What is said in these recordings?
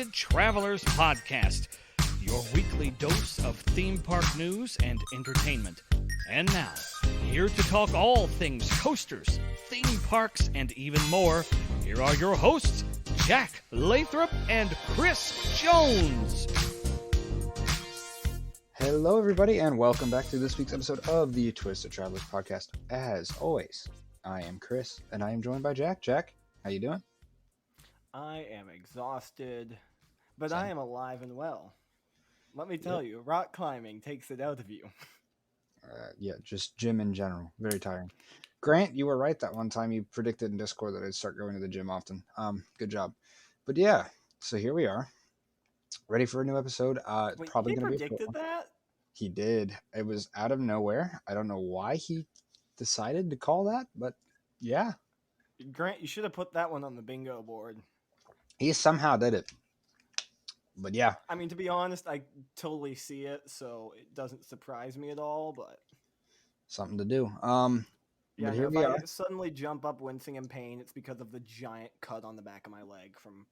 Twisted Travelers Podcast, your weekly dose of theme park news and entertainment. And now, here to talk all things coasters, theme parks, and even more, here are your hosts, Jack Lathrop and Chris Jones. Hello, everybody, and welcome back to this week's episode of the Twisted Travelers Podcast. As always, I am Chris, and I am joined by Jack. Jack, how you doing? I am exhausted, but I am alive and well. Let me tell you, rock climbing takes it out of you. Yeah, just gym in general. Very tiring. Grant, you were right that one time you predicted in Discord that I'd start going to the gym often. Good job. But yeah, so here we are, ready for a new episode. Wait, probably he going to be a predicted that? He did. It was out of nowhere. I don't know why he decided to call that, but yeah. Grant, you should have put that one on the bingo board. He somehow did it. But yeah. I mean, to be honest, I totally see it, so it doesn't surprise me at all, but... Something to do. Yeah, but here if we I are. suddenly jump up wincing in pain, it's because of the giant cut on the back of my leg from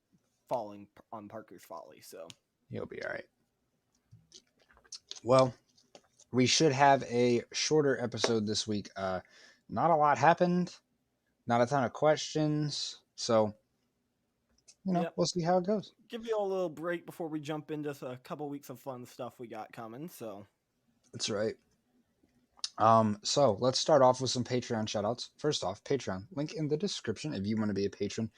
falling on Parker's Folly, so... He'll be all right. Well, we should have a shorter episode this week. Not a lot happened. Not a ton of questions. So, We'll see how it goes. Give you all a little break before we jump into a couple weeks of fun stuff we got coming, so... That's right. So let's start off with some Patreon shoutouts. First off, Patreon, link in the description if you want to be a patron.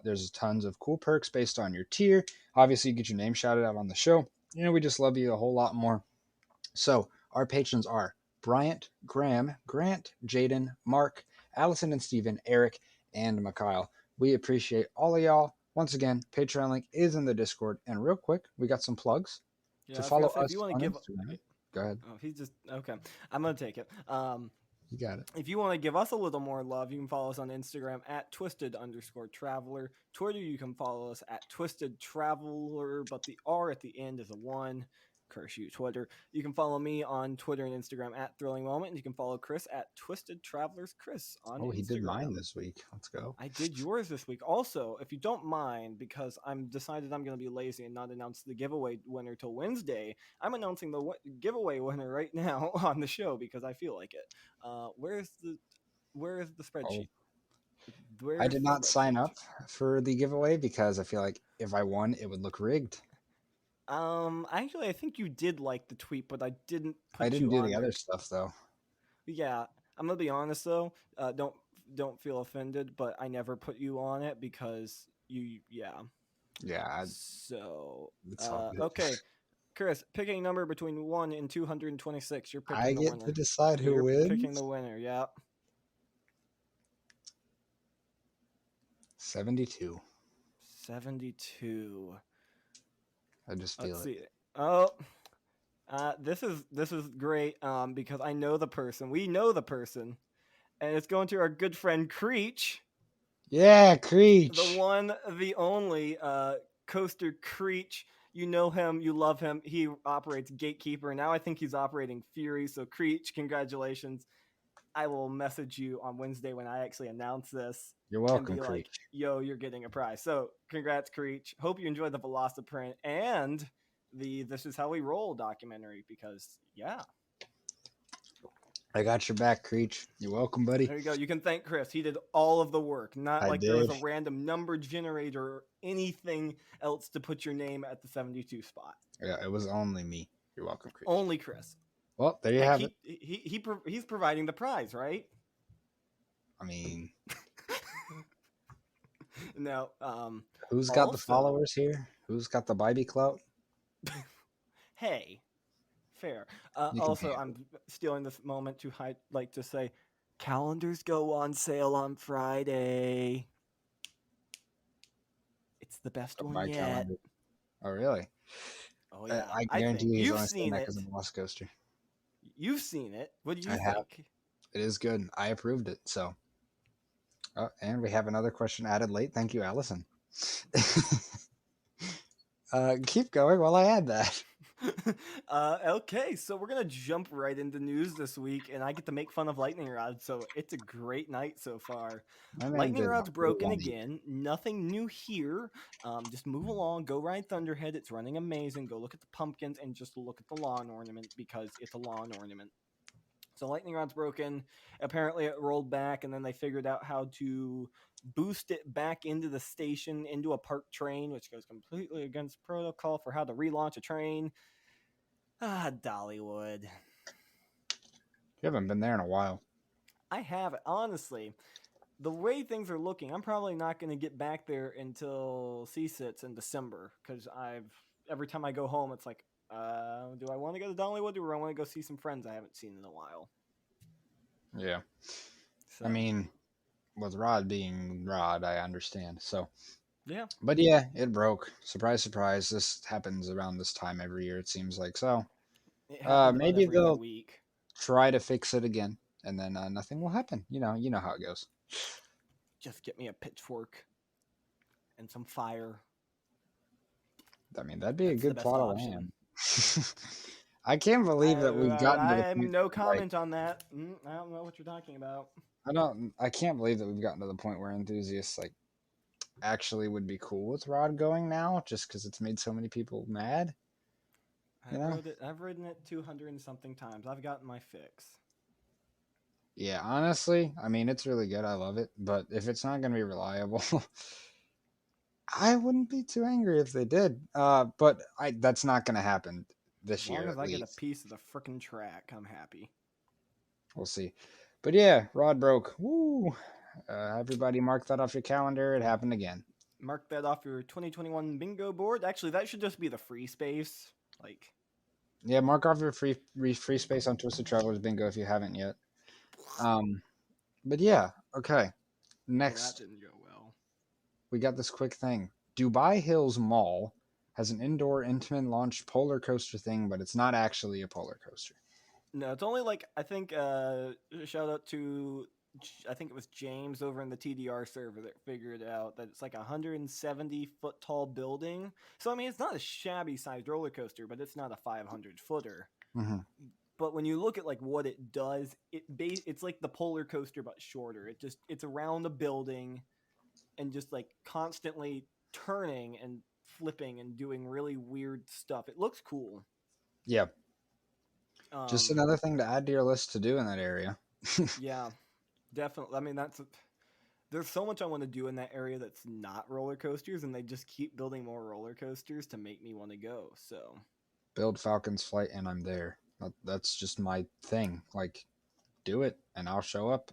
There's tons of cool perks based on your tier. Obviously, you get your name shouted out on the show. We just love you a whole lot more. So our patrons are Bryant, Graham, Grant, Jaden, Mark, Allison and Steven, Eric, and Mikhail. We appreciate all of y'all. Once again, Patreon link is in the Discord. And real quick, we got some plugs to follow us on Instagram. Go ahead. Oh, he's just... Okay. I'm going to take it. You got it. If you want to give us a little more love, you can follow us on Instagram at @twisted_traveler. Twitter, you can follow us at @twistedtraveler, but the R at the end is a 1. Curse you, Twitter. You can follow me on Twitter and Instagram at @thrillingmoment, and you can follow Chris at @twistedtravelerschris on Instagram. He did mine this week. Let's go. I did yours this week. Also, if you don't mind, because I'm decided I'm going to be lazy and not announce the giveaway winner till Wednesday, I'm announcing the giveaway winner right now on the show because I feel like it. Where is the spreadsheet? I did not sign up for the giveaway because I feel like if I won, it would look rigged. Actually, I think you did like the tweet, but I didn't. I didn't do the other stuff though. Yeah, I'm gonna be honest though. Don't feel offended, but I never put you on it because you. Yeah. Yeah. So okay, Chris, pick a number between 1 and 226. You're picking. I the get winner. to decide who wins. Picking the winner. Yeah. 72. 72. I just feel Let's it. see. Oh, this is great. Because I know the person. We know the person, and it's going to our good friend Creech. Yeah, Creech. The one, the only, Coaster Creech. You know him. You love him. He operates Gatekeeper. Now I think he's operating Fury. So Creech, congratulations. I will message you on Wednesday when I actually announce this. You're welcome, and be Creech. like, yo, you're getting a prize. So congrats, Creech. Hope you enjoyed the Velociprint and the This Is How We Roll documentary because, yeah. I got your back, Creech. You're welcome, buddy. There you go. You can thank Chris. He did all of the work. Not I like did. there was a random number generator or anything else to put your name at the 72 spot. Yeah, it was only me. You're welcome, Creech. Only Chris. Well, there you have it. He's providing the prize, right? I mean... No. Who's got the followers here? Who's got the Bybee clout? Hey, fair. Also, I'm stealing this moment to like to say, calendars go on sale on Friday. It's the best one yet. Calendar. Oh, really? Oh yeah. I guarantee you've only seen it. because I'm a Lost Coaster. You've seen it. What do you think? Have. It is good. I approved it. So. Oh, and we have another question added late. Thank you, Allison. Keep going while I add that. Okay, so we're gonna jump right into news this week, and I get to make fun of lightning rods, so it's a great night so far. My man Lightning did rod's really broken want to eat. again. Nothing new here. Just move along. Go ride Thunderhead. It's running amazing. Go look at the pumpkins and just look at the lawn ornament because it's a lawn ornament. So lightning rod's broken. Apparently, it rolled back, and then they figured out how to boost it back into the station into a park train, which goes completely against protocol for how to relaunch a train. Dollywood. You haven't been there in a while. I have it. Honestly, the way things are looking, I'm probably not going to get back there until C-Sits in December because every time I go home, it's like, do I want to go to Dollywood or do I want to go see some friends I haven't seen in a while? Yeah. So, I mean, with Rod being Rod, I understand. So, yeah. but yeah, it broke. Surprise, surprise. This happens around this time every year, it seems like. So, It happened about maybe every other they'll week. try to fix it again, and then nothing will happen. You know how it goes. Just get me a pitchfork and some fire. I mean, that'd be a That's the good best plot of option. land. I can't believe that we've gotten to the I have point. no Like, comment on that. I don't know what you're talking about. I can't believe that we've gotten to the point where enthusiasts like actually would be cool with Rod going now, just because it's made so many people mad. You know? I've ridden it 200 and something times. I've gotten my fix. Yeah, honestly, I mean, it's really good. I love it. But if it's not going to be reliable, I wouldn't be too angry if they did. But that's not going to happen As this long year, as at I get a least. piece of the frickin' track, I'm happy. We'll see. But yeah, Rod broke. Woo! Everybody mark that off your calendar. It happened again. Mark that off your 2021 bingo board. Actually, that should just be the free space. Like, Yeah, mark off your free space on Twisted Travelers Bingo if you haven't yet. But yeah, okay. well, that Next, didn't go well. we got this quick thing. Dubai Hills Mall has an indoor Intamin launched polar coaster thing, but it's not actually a polar coaster. No, it's only like I think. Shout out to I think it was James over in the TDR server that figured out that it's like a 170-foot tall building. So I mean, it's not a shabby sized roller coaster, but it's not a 500-footer. Mm-hmm. But when you look at like what it does, it's like the polar coaster but shorter. It's around a building and just like constantly turning and flipping and doing really weird stuff. It looks cool. Yeah, just another thing to add to your list to do in that area. Yeah, definitely. I mean, there's so much I want to do in that area that's not roller coasters, and they just keep building more roller coasters to make me want to go. So Build Falcon's Flight, and I'm there. That's just my thing. Like, do it, and I'll show up.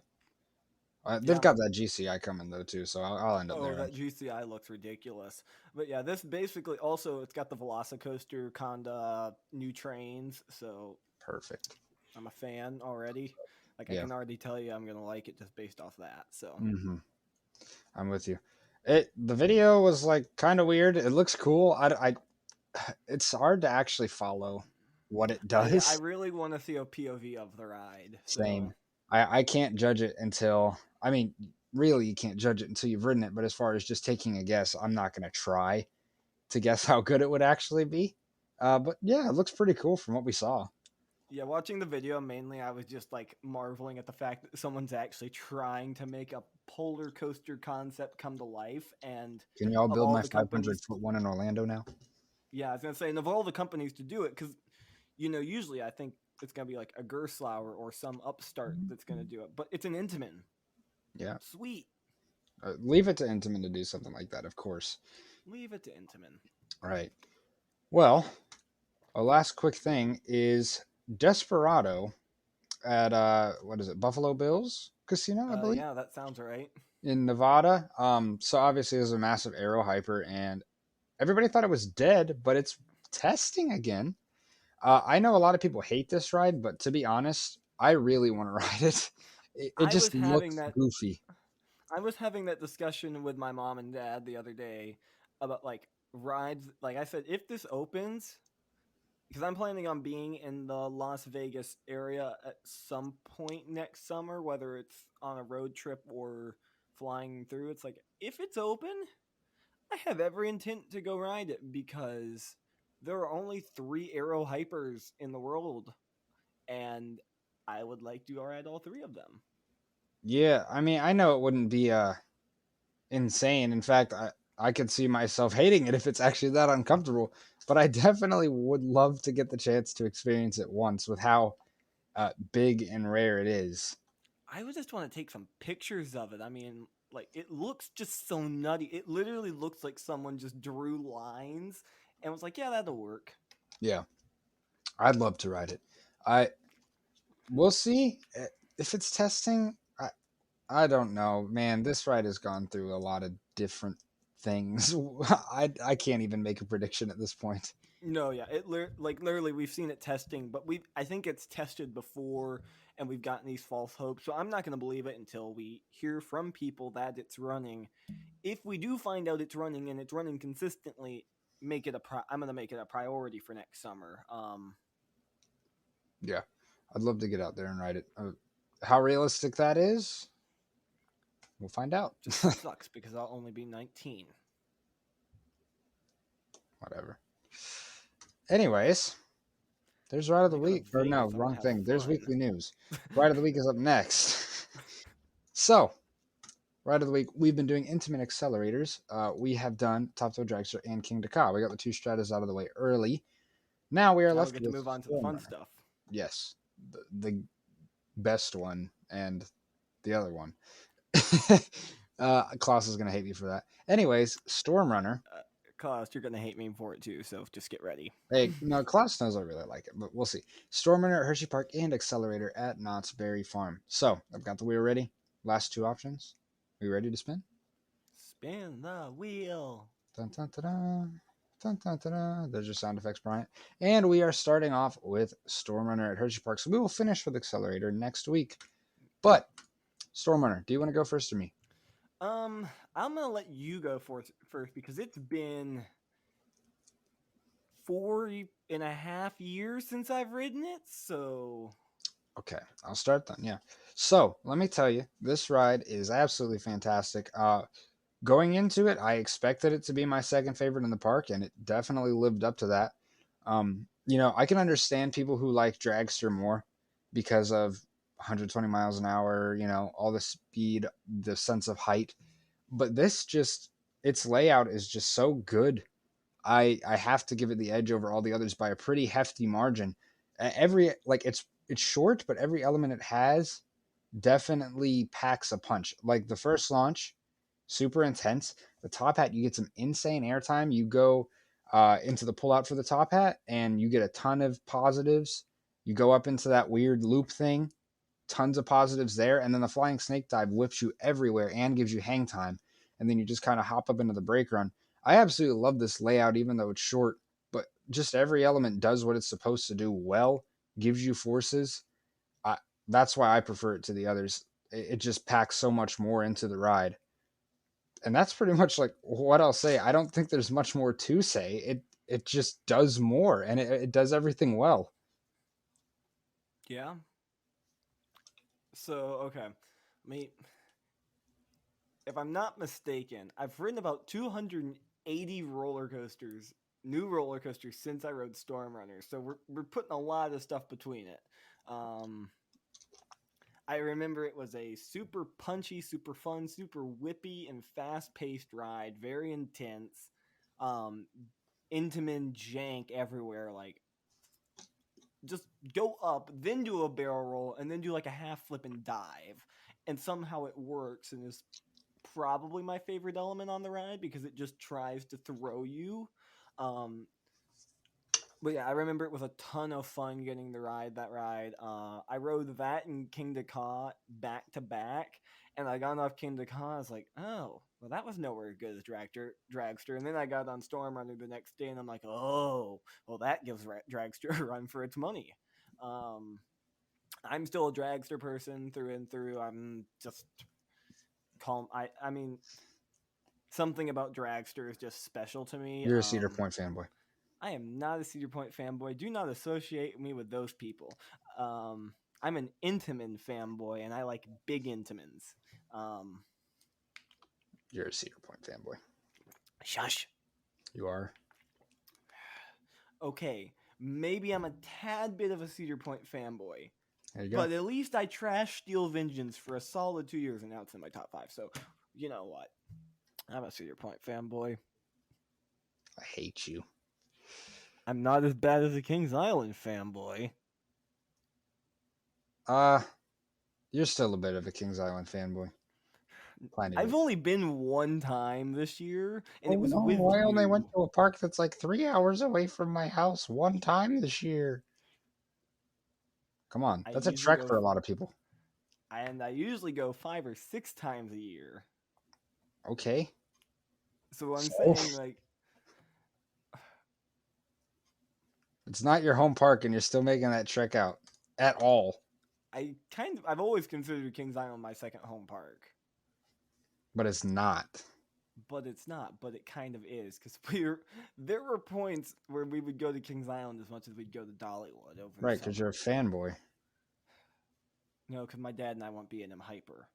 They've yeah. got that GCI coming though too, so I'll end up Oh, there. that GCI looks ridiculous. But yeah, this basically also it's got the Velocicoaster Conda new trains, so Perfect. I'm a fan already. Like I Yeah. can already tell you I'm gonna like it just based off that. So Mm-hmm. I'm with you. The video was like kind of weird. It looks cool. It's hard to actually follow what it I does. really want to see a POV of the ride. So Same. I can't judge it until, I mean, really, you can't judge it until you've ridden it. But as far as just taking a guess, I'm not going to try to guess how good it would actually be. But yeah, it looks pretty cool from what we saw. yeah, watching the video mainly, I was just like marveling at the fact that someone's actually trying to make a polar coaster concept come to life. And Can y'all of build all my the 500 companies, foot one in Orlando now? yeah, I was gonna say, and of all the companies to do it, because usually I think it's gonna be like a Gerstlauer or some upstart that's gonna do it, but it's an Intamin. Yeah. Sweet. Leave it to Intamin to do something like that, of course. Leave it to Intamin. All right. Well, a last quick thing is Desperado at what is it, Buffalo Bills Casino, I believe, Yeah, that sounds right. in Nevada. So obviously there's a massive aero hyper, and everybody thought it was dead, but it's testing again. I know a lot of people hate this ride, but to be honest, I really want to ride it. It I just was having looks that. goofy. I was having that discussion with my mom and dad the other day about like rides. Like I said, if this opens, because I'm planning on being in the Las Vegas area at some point next summer, whether it's on a road trip or flying through. It's like if it's open, I have every intent to go ride it because There are only 3 Aero Hypers in the world, and I would like to ride all 3 of them. Yeah, I mean, I know it wouldn't be insane. In fact, I could see myself hating it if it's actually that uncomfortable. But I definitely would love to get the chance to experience it once with how big and rare it is. I would just want to take some pictures of it. I mean, like, it looks just so nutty. It literally looks like someone just drew lines and was like, yeah, that'll work. Yeah, I'd love to ride it. I We'll see if it's testing. I don't know, man. This ride has gone through a lot of different things. I can't even make a prediction at this point. No, yeah, like literally we've seen it testing, but I think it's tested before, and we've gotten these false hopes. So I'm not going to believe it until we hear from people that it's running. If we do find out it's running and it's running consistently, I'm going to make it a priority for next summer. Yeah, I'd love to get out there and ride it. How realistic that is, we'll find out. Just sucks because I'll only be 19. Whatever. Anyways, there's Ride of the You go to Week. Or no, Vegas, I'm gonna wrong have thing. There's fun. weekly news. Ride of the Week is up next. So, Ride of the Week, we've been doing intimate accelerators. We have done Top Toe Dragster and King Dakar. We got the 2 stratas out of the way early. Now we are Now we left get to with move on to the fun Stormrunner. stuff. Yes, the best one and the other one. Klaus is going to hate me for that. Anyways, Stormrunner. Cost, you're gonna hate me for it too, so just get ready. Hey, no, Klaus knows I really like it, but we'll see. Stormrunner at Hersheypark and Accelerator at Knott's Berry Farm. So, I've got the wheel ready. Last 2 options. Are you ready to spin? Spin the wheel. Dun, dun, dun, dun. Dun, dun, dun, dun. There's your sound effects, Bryant. And we are starting off with Stormrunner at Hersheypark. So we will finish with Accelerator next week. But, Stormrunner, do you want to go first or me? I'm gonna let you go first because it's been 4.5 years since I've ridden it, so Okay, I'll start then. Yeah. So let me tell you, this ride is absolutely fantastic. Going into it, I expected it to be my second favorite in the park, and it definitely lived up to that. I can understand people who like Dragster more because of 120 miles an hour, all the speed, the sense of height. But its layout is just so good. I have to give it the edge over all the others by a pretty hefty margin. It's short, but every element it has definitely packs a punch. Like the first launch, super intense. The top hat, you get some insane airtime. You go into the pullout for the top hat, and you get a ton of positives. You go up into that weird loop thing, tons of positives there, and then the flying snake dive whips you everywhere and gives you hang time, and then you just kind of hop up into the brake run. I absolutely love this layout, even though it's short, but just every element does what it's supposed to do well, gives you forces. That's why I prefer it to the others. It just packs so much more into the ride. And that's pretty much like what I'll say. I don't think there's much more to say. It just does more, and it does everything well. yeah. So okay, if I'm not mistaken, I've ridden about 280 roller coasters, new roller coasters since I rode Stormrunner. So we're putting a lot of stuff between it. I remember it was a super punchy, super fun, super whippy, and fast-paced ride. Very intense. Intamin jank everywhere. Like, just go up, then do a barrel roll, and then do like a half flip and dive. And somehow it works and is probably my favorite element on the ride because it just tries to throw you. But yeah, I remember it was a ton of fun getting that ride. I rode that and King Dakar back to back, and I got off King Dakar. I was like, oh, well, that was nowhere as good as Dragster. And then I got on Stormrunner the next day, and I'm like, oh, well, that gives Dragster a run for its money. I'm still a Dragster person through and through. I'm just calm. I mean, something about Dragster is just special to me. You're a Cedar Point fanboy. I am not a Cedar Point fanboy. Do not associate me with those people. I'm an Intamin fanboy, and I like big Intamins. You're a Cedar Point fanboy. Shush. You are. okay, maybe I'm a tad bit of a Cedar Point fanboy, There you go. but at least I trashed Steel Vengeance for a solid 2 years, and now it's in my top 5. So, you know what? I'm a Cedar Point fanboy. I hate you. I'm not as bad as a Kings Island fanboy. You're still a bit of a Kings Island fanboy. Tiny I've bit. only been one time this year, and it was no, with I you. only went to a park that's like 3 hours away from my house one time this year. Come on, I that's a usually trek go for a lot of people. And I usually go 5 or 6 times a year. Okay. So I'm So? saying, like, It's not your home park, and you're still making that trek out at all. I've always considered Kings Island my second home park. But it's not. But it's not, but it kind of is. Because there were points where we would go to Kings Island as much as we'd go to Dollywood over Right, because you're a fanboy. No, because my dad and I went B&M Hyper.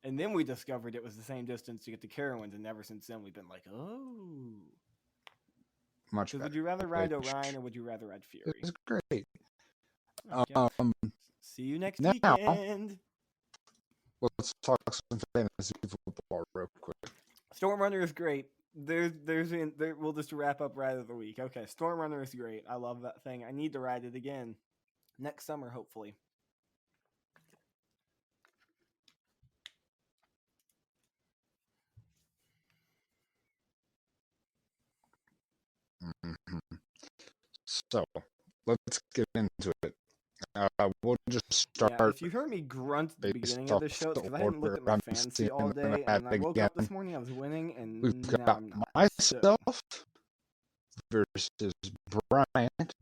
And then we discovered it was the same distance to get to Carowinds, and ever since then we've been like, oh. Much better. Would you rather ride Orion or would you rather ride Fury? It was great. Okay. See you next now, weekend. Let's talk some fantasy football real quick. Stormrunner is great. We'll just wrap up Ride of the Week. Okay, Stormrunner is great. I love that thing. I need to ride it again next summer, hopefully. Mm-hmm. So let's get into it. We'll just start. Yeah, if you heard me grunt at the beginning of the show, it's because I hadn't looked at my fantasy all day, and I woke up this morning, I was winning, and we've now got I'm not. myself versus Bryant.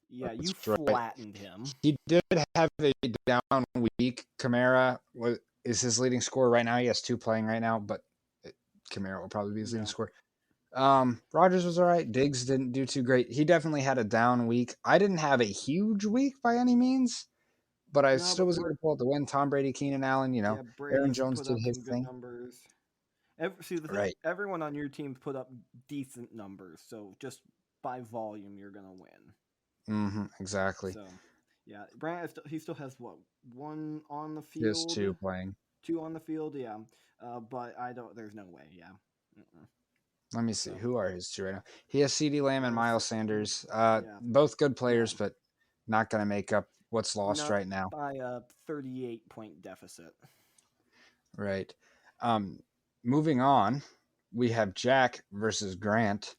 Yeah, you right. flattened him. He did have a down week. Kamara is his leading scorer right now. He has 2 playing right now, but Kamara will probably be his leading scorer. Rodgers was all right. Diggs didn't do too great. He definitely had a down week. I didn't have a huge week by any means, but I still was able to pull out the win. Tom Brady, Keenan Allen, Aaron Jones did his thing. Numbers. Everyone on your team put up decent numbers, so just by volume, you're gonna win. Exactly. So, yeah, Brand he still has what, 1 on the field. He has 2 playing. 2 on the field, yeah. But I don't. There's no way, yeah. Let me see. Who are his 2 right now? He has CeeDee Lamb and Miles Sanders. Both good players, but not going to make up what's lost right now. By a 38-point deficit. Right. Moving on, we have Jack versus Grant.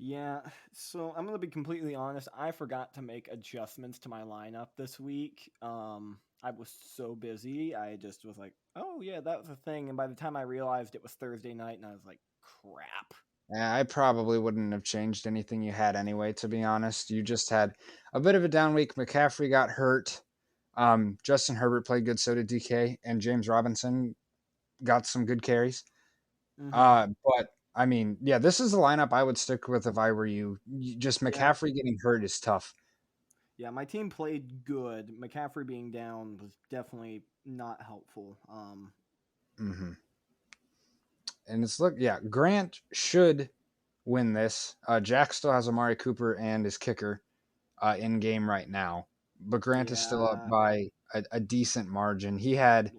Yeah, so I'm going to be completely honest. I forgot to make adjustments to my lineup this week. I was so busy. I just was like, oh, yeah, that was a thing. And by the time I realized it was Thursday night, and I was like, crap. I probably wouldn't have changed anything you had anyway, to be honest. You just had a bit of a down week. McCaffrey got hurt. Justin Herbert played good, so did DK. And James Robinson got some good carries. But, I mean, yeah, this is the lineup I would stick with if I were you. Just McCaffrey getting hurt is tough. Yeah, my team played good. McCaffrey being down was definitely not helpful. And Grant should win this. Jack still has Amari Cooper and his kicker in game right now, but Grant is still up by a decent margin. He had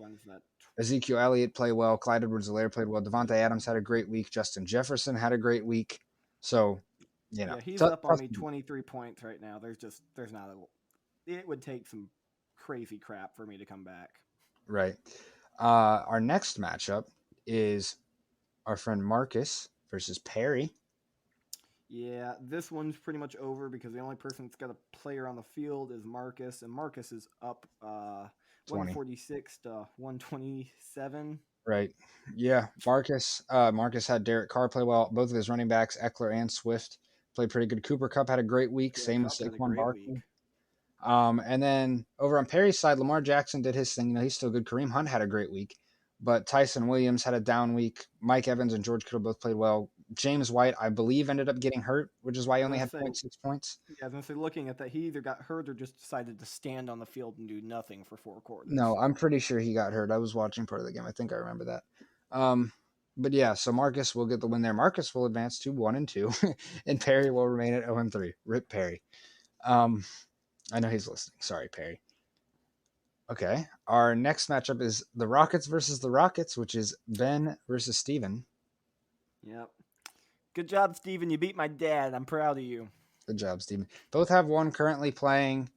Ezekiel Elliott play well, Clyde Edwards-Helaire played well, Devontae Adams had a great week, Justin Jefferson had a great week. So, he's up on me 23 points right now. It would take some crazy crap for me to come back. Right. Our next matchup is our friend Marcus versus Perry. Yeah, this one's pretty much over because the only person that's got a player on the field is Marcus, and Marcus is up 146 to 127. Right. Yeah, Marcus had Derek Carr play well. Both of his running backs, Eckler and Swift, played pretty good. Cooper Kupp had a great week. Same with Saquon Barkley. And then over on Perry's side, Lamar Jackson did his thing. He's still good. Kareem Hunt had a great week. But Tyson Williams had a down week. Mike Evans and George Kittle both played well. James White, I believe, ended up getting hurt, which is why he I was only gonna had say, 0.6 points. yeah, I was gonna say, looking at that, he either got hurt or just decided to stand on the field and do nothing for 4 quarters. No, I'm pretty sure he got hurt. I was watching part of the game. I think I remember that. But yeah, so Marcus will get the win there. Marcus will advance to 1-2, and Perry will remain at 0-3. Rip Perry. I know he's listening. Sorry, Perry. Okay, our next matchup is the Rockets versus the Rockets, which is Ben versus Steven. Yep. Good job, Steven. You beat my dad. I'm proud of you. Good job, Steven. Both have one currently playing,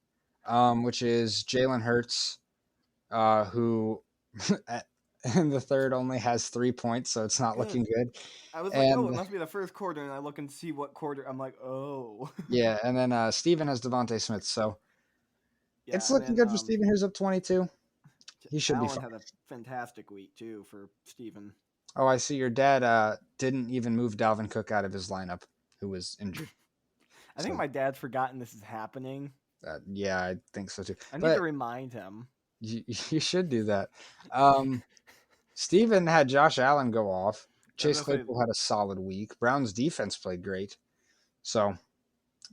which is Jalen Hurts, who in the third only has 3 points, so it's not looking good. I was like, oh, And it must be the first quarter, and I look and see what quarter. I'm like, oh. yeah, and then Steven has Devontae Smith, so Yeah, it's and looking then good for Steven, who's up 22. He should be Allen fine. had a fantastic week too for Steven. Oh, I see your dad didn't even move Dalvin Cook out of his lineup, who was injured. I think So, my dad's forgotten this is happening. yeah, I think so too. I need But to remind him. you should do that. Steven had Josh Allen go off. Chase Claypool had a solid week. Brown's defense played great. So,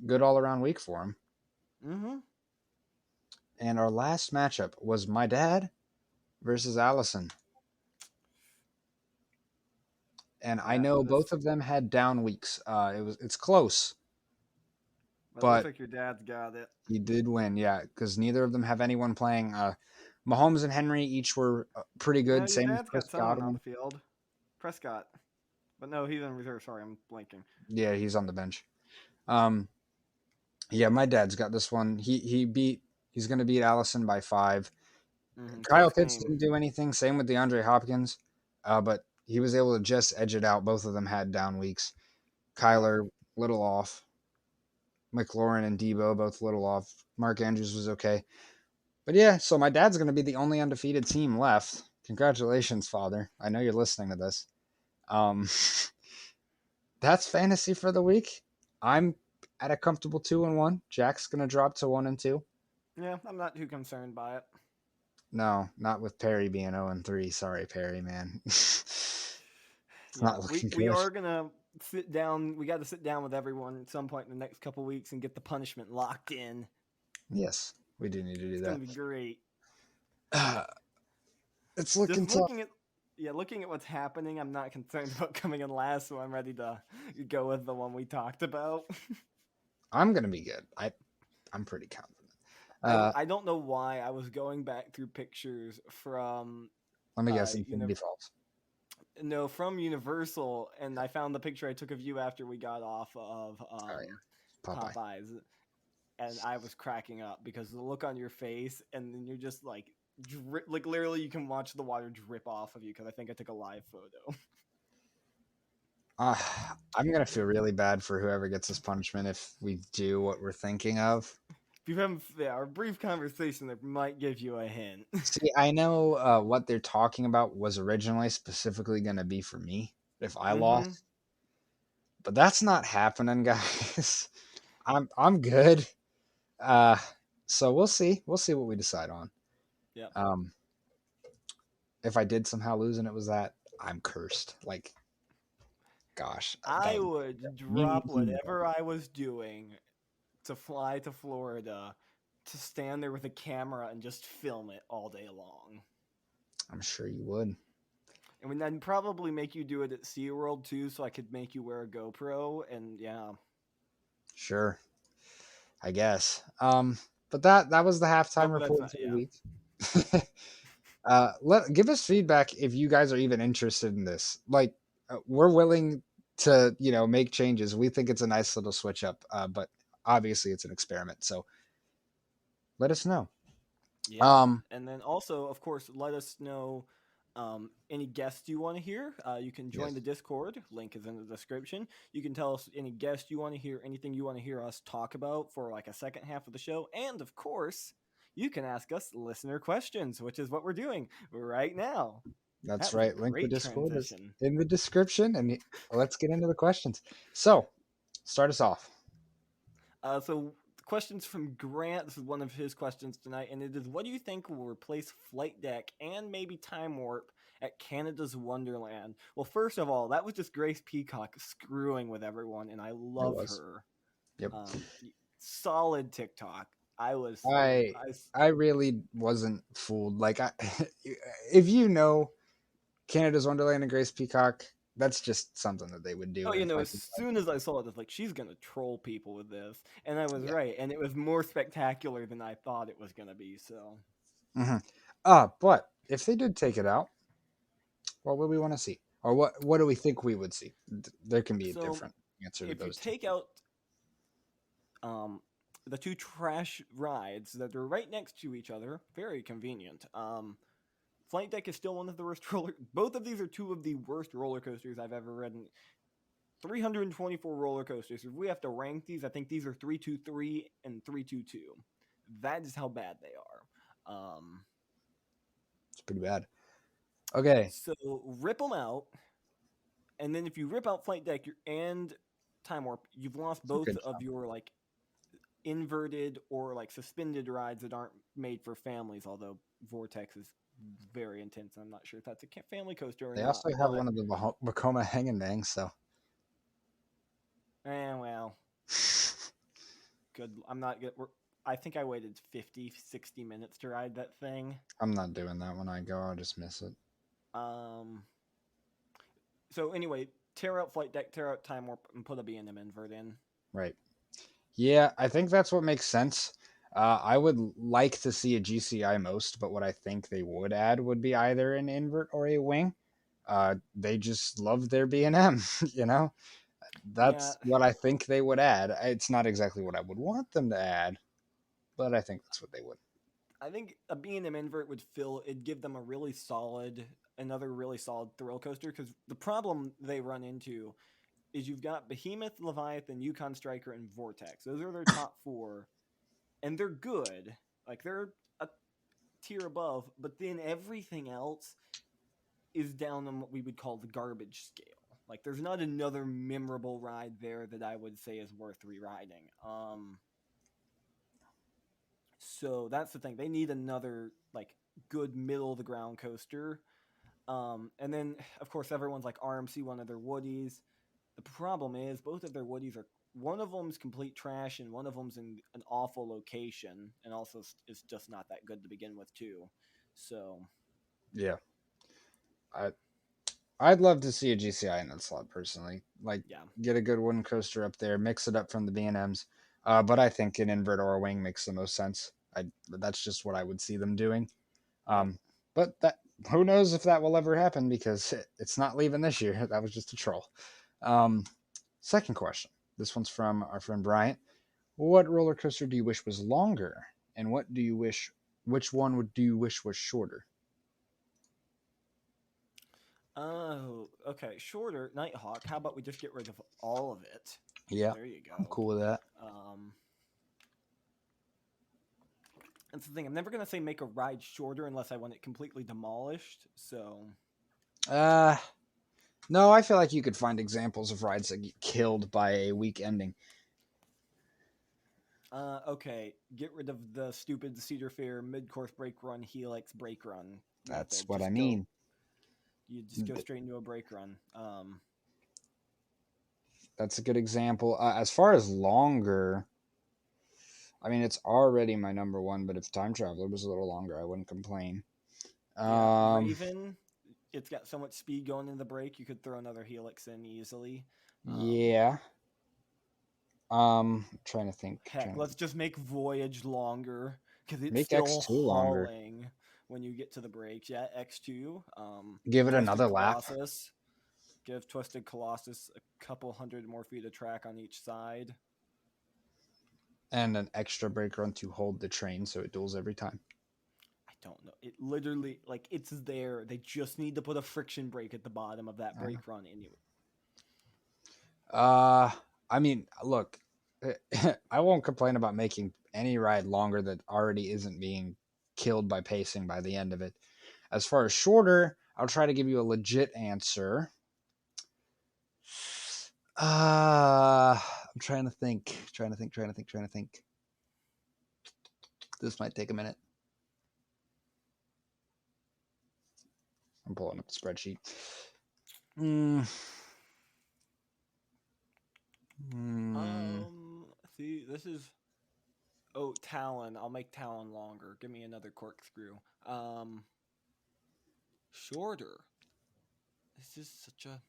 good all-around week for him. Mm-hmm. And our last matchup was my dad versus Allison. And I know both of them had down weeks. It's close. But it looks like your dad's got it. He did win, yeah, because neither of them have anyone playing. Mahomes and Henry each were pretty good. No, Same your with dad's got Prescott. someone on the field. Prescott. But no, he's in reserve. Sorry, I'm blanking. Yeah, he's on the bench. Yeah, my dad's got this one. He's going to beat Allison by 5. Mm-hmm. Kyle Pitts didn't do anything. Same with DeAndre Hopkins, but he was able to just edge it out. Both of them had down weeks. Kyler, little off. McLaurin and Debo, both little off. Mark Andrews was okay. But yeah, so my dad's going to be the only undefeated team left. Congratulations, Father. I know you're listening to this. That's fantasy for the week. I'm at a comfortable 2-1. Jack's going to drop to 1-2. Yeah, I'm not too concerned by it. No, not with Perry being 0-3. Sorry, Perry, man. It's not looking good. We are going to sit down. We got to sit down with everyone at some point in the next couple weeks and get the punishment locked in. Yes, we do need to do that. It's going to be great. It's looking tough. Looking at what's happening, I'm not concerned about coming in last, so I'm ready to go with the one we talked about. I'm going to be good. I'm pretty confident. I don't know why I was going back through pictures from... Let me guess, Infinity Falls. No, from Universal, and I found the picture I took of you after we got off of Popeyes. And I was cracking up because the look on your face, and then you're just like literally you can watch the water drip off of you because I think I took a live photo. I'm going to feel really bad for whoever gets this punishment if we do what we're thinking of. If you haven't, our brief conversation that might give you a hint. See, I know what they're talking about was originally specifically going to be for me if I lost. But that's not happening, guys. I'm good. So we'll see. We'll see what we decide on. Yeah. If I did somehow lose and it was that, I'm cursed. Like, gosh. I would drop whatever I was doing to fly to Florida to stand there with a camera and just film it all day long. I'm sure you would. And then probably make you do it at SeaWorld too, so I could make you wear a GoPro, and yeah. Sure. I guess. But that was the halftime report for the week. Give us feedback if you guys are even interested in this. Like, we're willing to, make changes. We think it's a nice little switch up, but obviously it's an experiment. So let us know. Yeah. And then also, of course, let us know any guests you want to hear. You can join the Discord. Link is in the description. You can tell us any guest you want to hear, anything you want to hear us talk about for like a second half of the show. And of course, you can ask us listener questions, which is what we're doing right now. That's right. Link to Discord is in the description, and let's get into the questions. So, start us off. So, questions from Grant. This is one of his questions tonight, and it is: what do you think will replace Flight Deck and maybe Time Warp at Canada's Wonderland. Well, first of all, that was just Grace Peacock screwing with everyone, and I It love was. her. Yep. Solid TikTok. I was, I I, I really wasn't fooled. Like if you know Canada's Wonderland and Grace Peacock, that's just something that they would do. oh, And if I as could, soon as I saw it, I was like, she's gonna troll people with this, and I was yeah. right, and it was more spectacular than I thought it was gonna be. So, Mm-hmm. But if they did take it out, what would we want to see, or what do we think we would see? There can be a so different answer to if you those two. take out um the two trash rides that are right next to each other, very convenient. Flight Deck is still one of the worst roller. Both of these are two of the worst roller coasters I've ever ridden. 324 roller coasters. If we have to rank these, I think these are 323 and 322. That is how bad they are. It's pretty bad. Okay. So rip them out, and then if you rip out Flight Deck and Time Warp, you've lost It's a both good of job. your like inverted or like suspended rides that aren't made for families. Although Vortex is very intense, I'm not sure if that's a family coaster or They not. also have But one of the Vekoma Hang and Bangs, so well, good. I'm not good. I think I waited 50, 60 minutes to ride that thing. I'm not doing that when I go. I'll just miss it. Um. So anyway, tear out Flight Deck, tear out Time Warp, and put a B&M invert in. Right. Yeah, I think that's what makes sense. I would like to see a GCI most, but what I think they would add would be either an invert or a wing. They just love their B&M, you know? Yeah, That's what I think they would add. It's not exactly what I would want them to add, but I think that's what they would. I think a B&M invert would fill. It'd give them another really solid thrill coaster. Because the problem they run into is you've got Behemoth, Leviathan, Yukon Striker, and Vortex. Those are their top four, and they're good. Like they're a tier above, but then everything else is down on what we would call the garbage scale. Like there's not another memorable ride there that I would say is worth re-riding. So that's the thing. They need another like good middle of the ground coaster. And then of course everyone's like RMC one of their Woodies. The problem is both of their Woodies are one of them's complete trash and one of them's in an awful location and also is just not that good to begin with too. So Yeah. I I'd love to see a GCI in that slot personally. Like, yeah, get a good wooden coaster up there, mix it up from the B&Ms. But I think an invert or a wing makes the most sense. That's just what I would see them doing. yep. But that who knows if that will ever happen because it's not leaving this year. That was just a troll. Um, Second question. This one's from our friend Bryant. What roller coaster do you wish was longer, and what do you wish? Which one would do you wish was shorter? Oh, okay. Shorter Nighthawk. How about we just get rid of all of it? Yeah, There you I'm go. cool with that. That's the thing. I'm never gonna say make a ride shorter unless I want it completely demolished. So, Uh, no, I feel like you could find examples of rides that get killed by a weak ending. okay. Get rid of the stupid Cedar Fair mid-course brake run Helix brake run That's method. what I Just mean. you just go straight into a brake run. That's a good example. As far as longer, I mean, it's already my number one, but if Time Traveler was a little longer, I wouldn't complain. Yeah, Um, Raven. It's got so much speed going in the brake, you could throw another Helix in easily. yeah. Trying to think. Heck, let's just make Voyage longer because it's Make still X2 longer. hauling when you get to the brakes. Yeah, X2. Give it Twisted another lap. Colossus. Give Twisted Colossus a couple hundred more feet of track on each side. And an extra brake run to hold the train so it duels every time. I don't know. It literally, like, it's there. They just need to put a friction brake at the bottom of that brake run anyway. I mean, look, I won't complain about making any ride longer that already isn't being killed by pacing by the end of it. As far as shorter, I'll try to give you a legit answer. I'm trying to think. This might take a minute. I'm pulling up the spreadsheet. See, this is. Oh, Talon. I'll make Talon longer. Give me another corkscrew. Shorter. This is such a.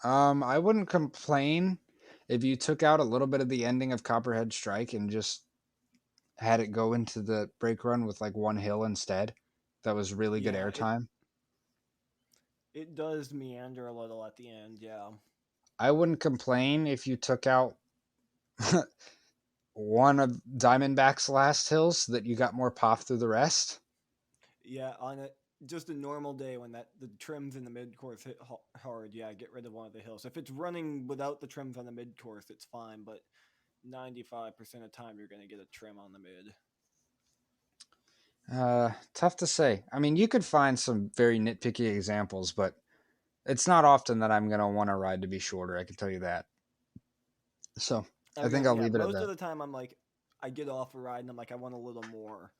I wouldn't complain if you took out a little bit of the ending of Copperhead Strike and just had it go into the break run with like one hill instead. That was really good Yeah, airtime. it does meander a little at the end, yeah. I wouldn't complain if you took out one of Diamondback's last hills so that you got more pop through the rest. Yeah, on just a normal day when the trims in the mid course hit hard, yeah, get rid of one of the hills. If it's running without the trims on the mid course, it's fine, but 95% of the time you're going to get a trim on the mid. Tough to say. I mean, you could find some very nitpicky examples, but it's not often that I'm going to want a ride to be shorter. I can tell you that. So I think I'll leave it at Most that. of the time I'm like, I get off a ride and I'm like, I want a little more.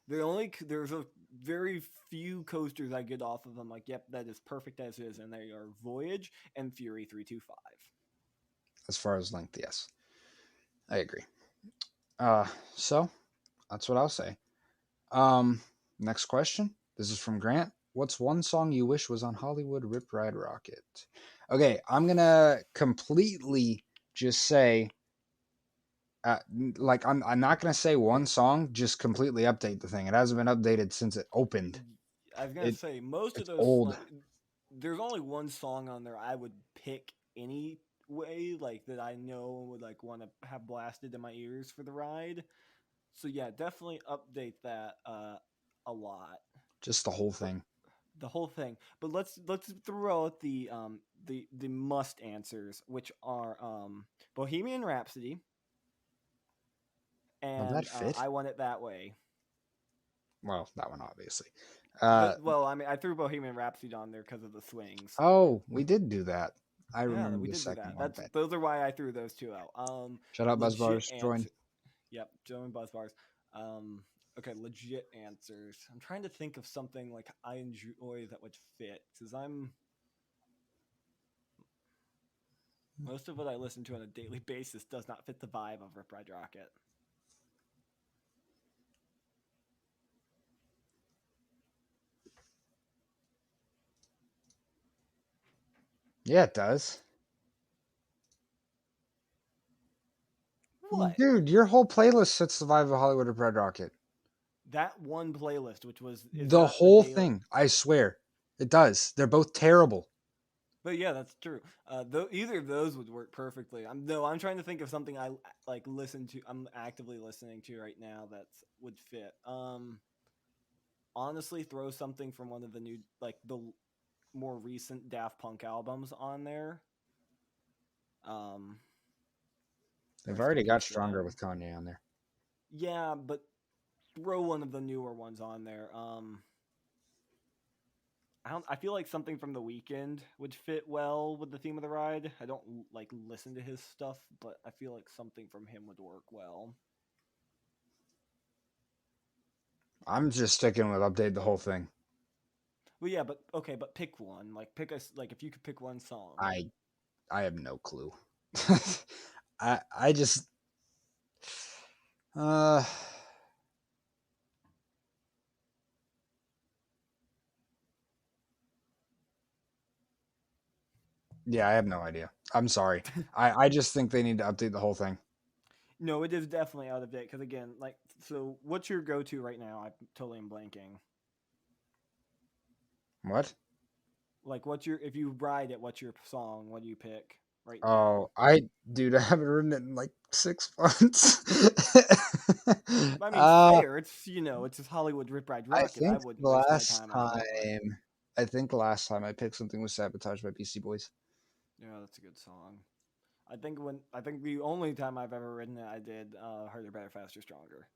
There's a very few coasters I get off of. I'm like, yep, that is perfect as is, and they are Voyage and Fury 325. As far as length, yes, I agree. So that's what I'll say. Next question. This is from Grant. What's one song you wish was on Hollywood Rip Ride Rocket? Okay, I'm gonna completely just say, like I'm not gonna say one song. Just completely update the thing. It hasn't been updated since it opened. I was gonna say most of It's those. old. There's only one song on there I would pick anyway, like that I know would like want to have blasted in my ears for the ride. So yeah, definitely update that a lot. Just the whole thing. The whole thing. But let's throw out the must answers, which are Bohemian Rhapsody Will that and fit? I Want It That Way. Well, that one obviously. Well, I mean, I threw Bohemian Rhapsody on there because of the swings. Oh, we did do that. I Yeah, remember we the did do second that. one. Those are why I threw those two out. Shout out Legit Buzzbars. answer. Join. Yep, join Buzzbars. Okay, legit answers. I'm trying to think of something like I enjoy that would fit, because most of what I listen to on a daily basis does not fit the vibe of Rip Ride Rocket. Yeah, it does. What? Dude, your whole playlist fits the vibe of Hollywood Rip Ride Rocket. That one playlist, which was The whole thing, I swear. It does. They're both terrible. But yeah, that's true. Either of those would work perfectly. I'm trying to think of something I like listen to. I'm actively listening to right now that would fit. Honestly, throw something from one of the new, like the more recent Daft Punk albums on there. They've already got Stronger with Kanye on there. Yeah, but throw one of the newer ones on there. I feel like something from The Weeknd would fit well with the theme of the ride. I don't like listen to his stuff, but I feel like something from him would work well. I'm just sticking with update the whole thing. Well, yeah, but okay, but pick one. Like if you could pick one song. I have no clue. I just yeah, I have no idea. I'm sorry. I just think they need to update the whole thing. No, it is definitely out of date. Because again, like, so what's your go-to right now? I totally am blanking. What? Like, if you ride it? What's your song? What do you pick right now? Dude, I haven't ridden it in like 6 months. I mean, fair. It's it's just Hollywood Rip Ride Rocket. I think last time I picked something was Sabotage by Beastie Boys. Yeah, that's a good song. I think the only time I've ever ridden it, I did Harder, Better, Faster, Stronger.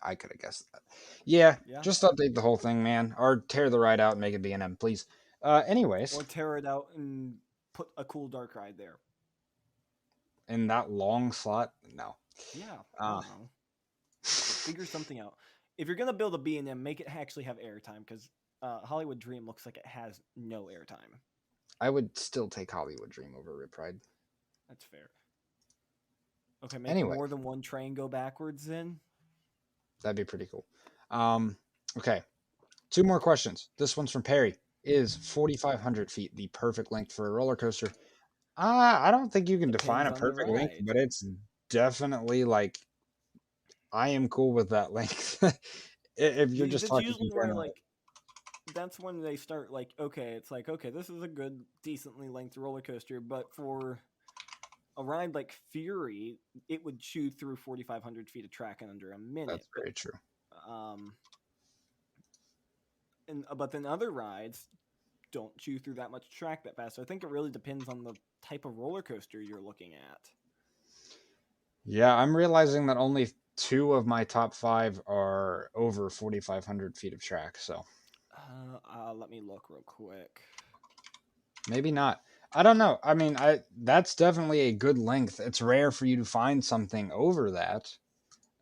I could have guessed that. Yeah, just update the whole thing, man. Or tear the ride out and make it B&M, please. Anyways. Or tear it out and put a cool dark ride there. in that long slot, no. Yeah, I don't know. Figure something out. If you're gonna build a B&M, make it actually have airtime, because Hollywood Dream looks like it has no airtime. I would still take Hollywood Dream over Rip Ride. That's fair. Okay, make Anyway, more than one train go backwards then. that'd be pretty cool. Okay, 2 more questions. This one's from Perry. Is 4,500 feet the perfect length for a roller coaster? I don't think you can define Depends a on the perfect length, ride. but it's definitely like I am cool with that length. If you're just That's talking usually where internally. like that's when they start like, okay, it's like, okay, this is a good, decently length roller coaster, but for a ride like Fury, it would chew through 4,500 feet of track in under a minute. That's very true. Um, but then other rides don't chew through that much track that fast. So I think it really depends on the type of roller coaster you're looking at. Yeah, I'm realizing that only 2 of my top 5 are over 4,500 feet of track, so Let me look real quick. maybe not. I don't know. I mean, that's definitely a good length. It's rare for you to find something over that,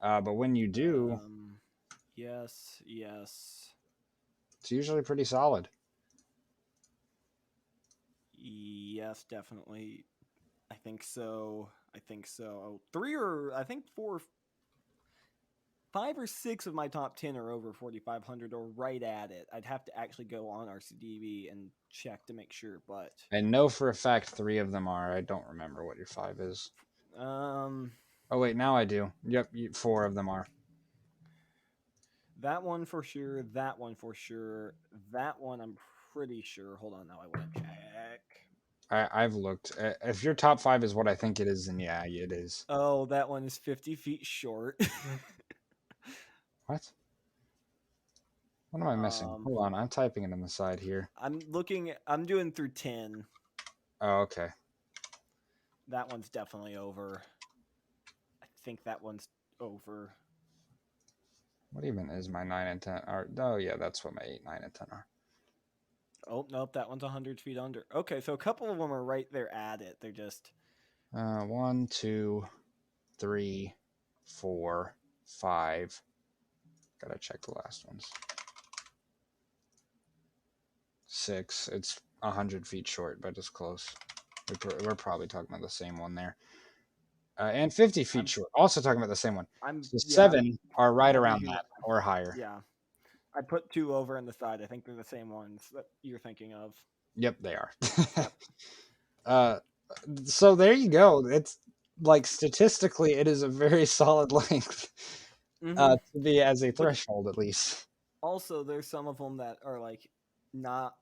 but when you do, Yes. it's usually pretty solid. Yes, definitely. I think so. 3 or I think 4, 5 or 6 of my top 10 are over 4,500 or right at it. I'd have to actually go on RCDB and check to make sure, but I know for a fact 3 of them are. I don't remember what your 5 is. um Oh wait, now I do. Yep, 4 of them are. that one for sure, that one for sure, that one I'm pretty sure. Hold on, now I want to check. I've looked. If your top 5 is what I think it is, then yeah, it is. Oh, that one is 50 feet short. What? What am I missing? Hold on, I'm typing it on the side here. I'm doing through 10. Oh, okay. That one's definitely over. I think that one's over. What even is my 9 and 10? Oh, yeah, that's what my 8, 9, and 10 are. Oh, nope, that one's 100 feet under. Okay, so a couple of them are right there at it. They're just... 1, 2, 3, 4, 5. Gotta check the last ones. 6. It's 100 feet short, but it's close. We're probably talking about the same one there. And 50 feet short. Also talking about the same one. So 7 are right around that or higher. Yeah. I put 2 over on the side. I think they're the same ones that you're thinking of. Yep, they are. Yep. So there you go. It's like statistically, it is a very solid length to be as a threshold, at least. Also, there's some of them that are like not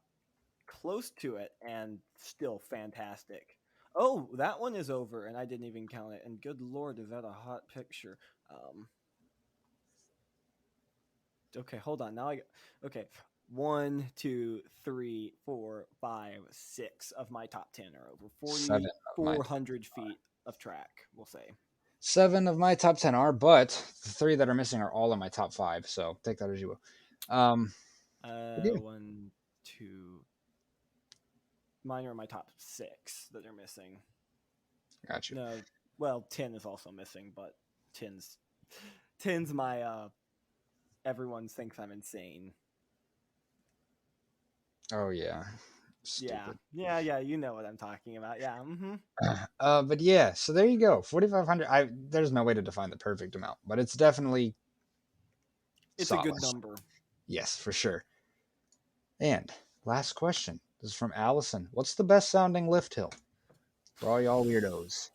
close to it and still fantastic. Oh, that one is over, and I didn't even count it. And good lord, is that a hot picture? Okay, hold on. Okay. 1, 2, 3, 4, 5, 6 of my top 10 are over 4,400 feet of track, we'll say. 7 of my top 10 are, but the 3 that are missing are all in my top 5. So take that as you will. Yeah. 1, 2. Mine are my top 6 that are missing. Got you. No, well, 10 is also missing, but 10's my everyone thinks I'm insane. Oh yeah. Stupid. Yeah, you know what I'm talking about. Yeah. But yeah, so there you go. 4,500. There's no way to define the perfect amount, but it's definitely solid. A good number. Yes, for sure. And last question. This is from Allison. What's the best sounding lift hill for all y'all weirdos?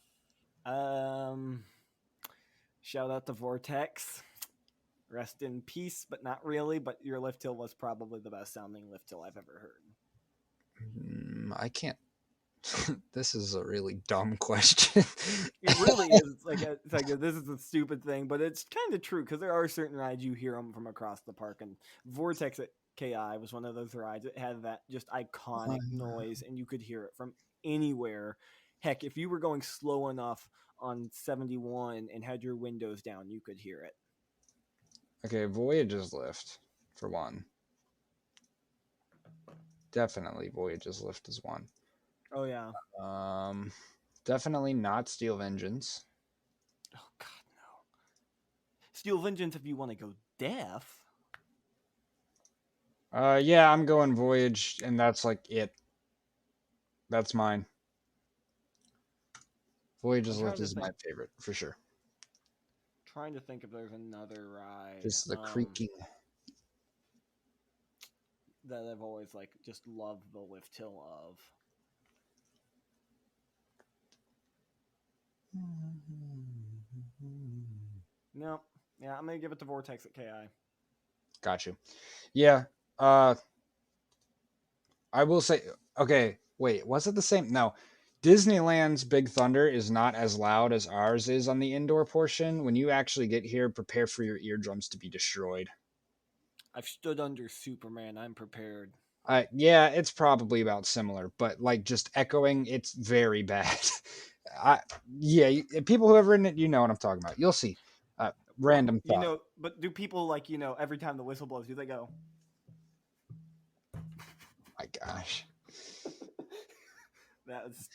Shout out to Vortex. Rest in peace, but not really. But your lift hill was probably the best sounding lift hill I've ever heard. I can't. This is a really dumb question. It really is. It's like this is a stupid thing, but it's kind of true because there are certain rides you hear them from across the park, and Vortex at KI was one of those rides. It had that just iconic noise, and you could hear it from anywhere. Heck, if you were going slow enough on 71 and had your windows down, you could hear it. Okay, Voyage's lift, for one. Definitely Voyage's lift is one. Oh, yeah. Definitely not Steel Vengeance. Oh God, no. Steel Vengeance if you want to go deaf. Yeah, I'm going Voyage, and that's like it. That's mine. Voyage's I'm trying Lift to is my think. favorite for sure. Trying to think if there's another ride Just the creaking. that I've always like just loved the lift hill of. No, yeah, I'm gonna give it to Vortex at KI. Got you. Yeah. I will say. Okay. Wait. Was it the same? No. Disneyland's Big Thunder is not as loud as ours is on the indoor portion. When you actually get here, prepare for your eardrums to be destroyed. I've stood under Superman. I'm prepared. Yeah, it's probably about similar, but like just echoing, it's very bad. I yeah, people who have written it, you know what I'm talking about. You'll see. Random You thought. know, but do people like every time the whistle blows, do they go? My gosh, That was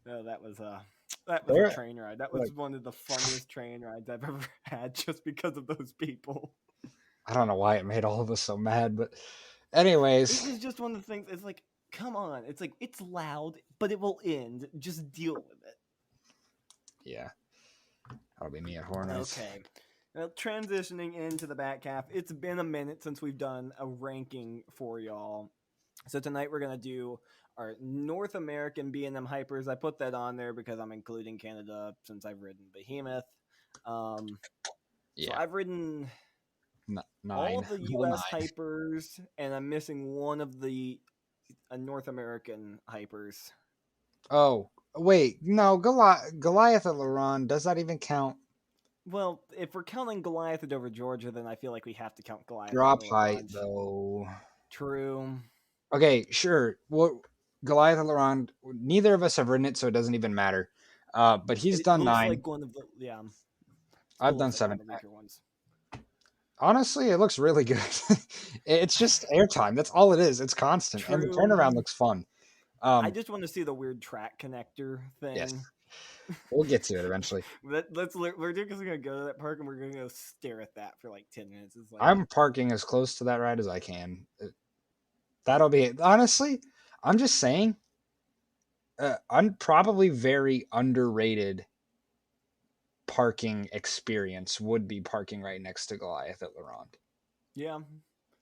no, that was that was a they're train ride. That was like, one of the funniest train rides I've ever had, just because of those people. I don't know why it made all of us so mad, but It anyways, was just one of the things. It's like, come on. It's like it's loud, but it will end. Just deal with it. yeah, that'll be me at Horn Race. Okay. Now, transitioning into the back half, it's been a minute since we've done a ranking for y'all. So tonight we're going to do our North American B&M Hypers. I put that on there because I'm including Canada since I've ridden Behemoth. So I've ridden all Nine. of the Well, U.S. nine. Hypers, and I'm missing one of the North American Hypers. Oh wait, no, Goliath at Laron. Does that even count? Well, if we're counting Goliath at over Georgia, then I feel like we have to count Goliath at Drop the height Laurent. though. True. Okay, sure. Well, Goliath and Laurent, neither of us have ridden it, so it doesn't even matter. But he's It done looks 9. like one of the I've It done looks like one 7. of the weaker ones. Honestly, it looks really good. It's just airtime. That's all it is. It's constant, and the True. turnaround looks fun. I just want to see the weird track connector Yes, thing. we'll get to it eventually. We're just gonna go to that park and we're gonna go stare at that for like 10 minutes. It's like I'm parking as close to that ride as I can. That'll be it. Honestly, I'm just saying. I'm probably very underrated parking experience would be parking right next to Goliath at Laurent. yeah.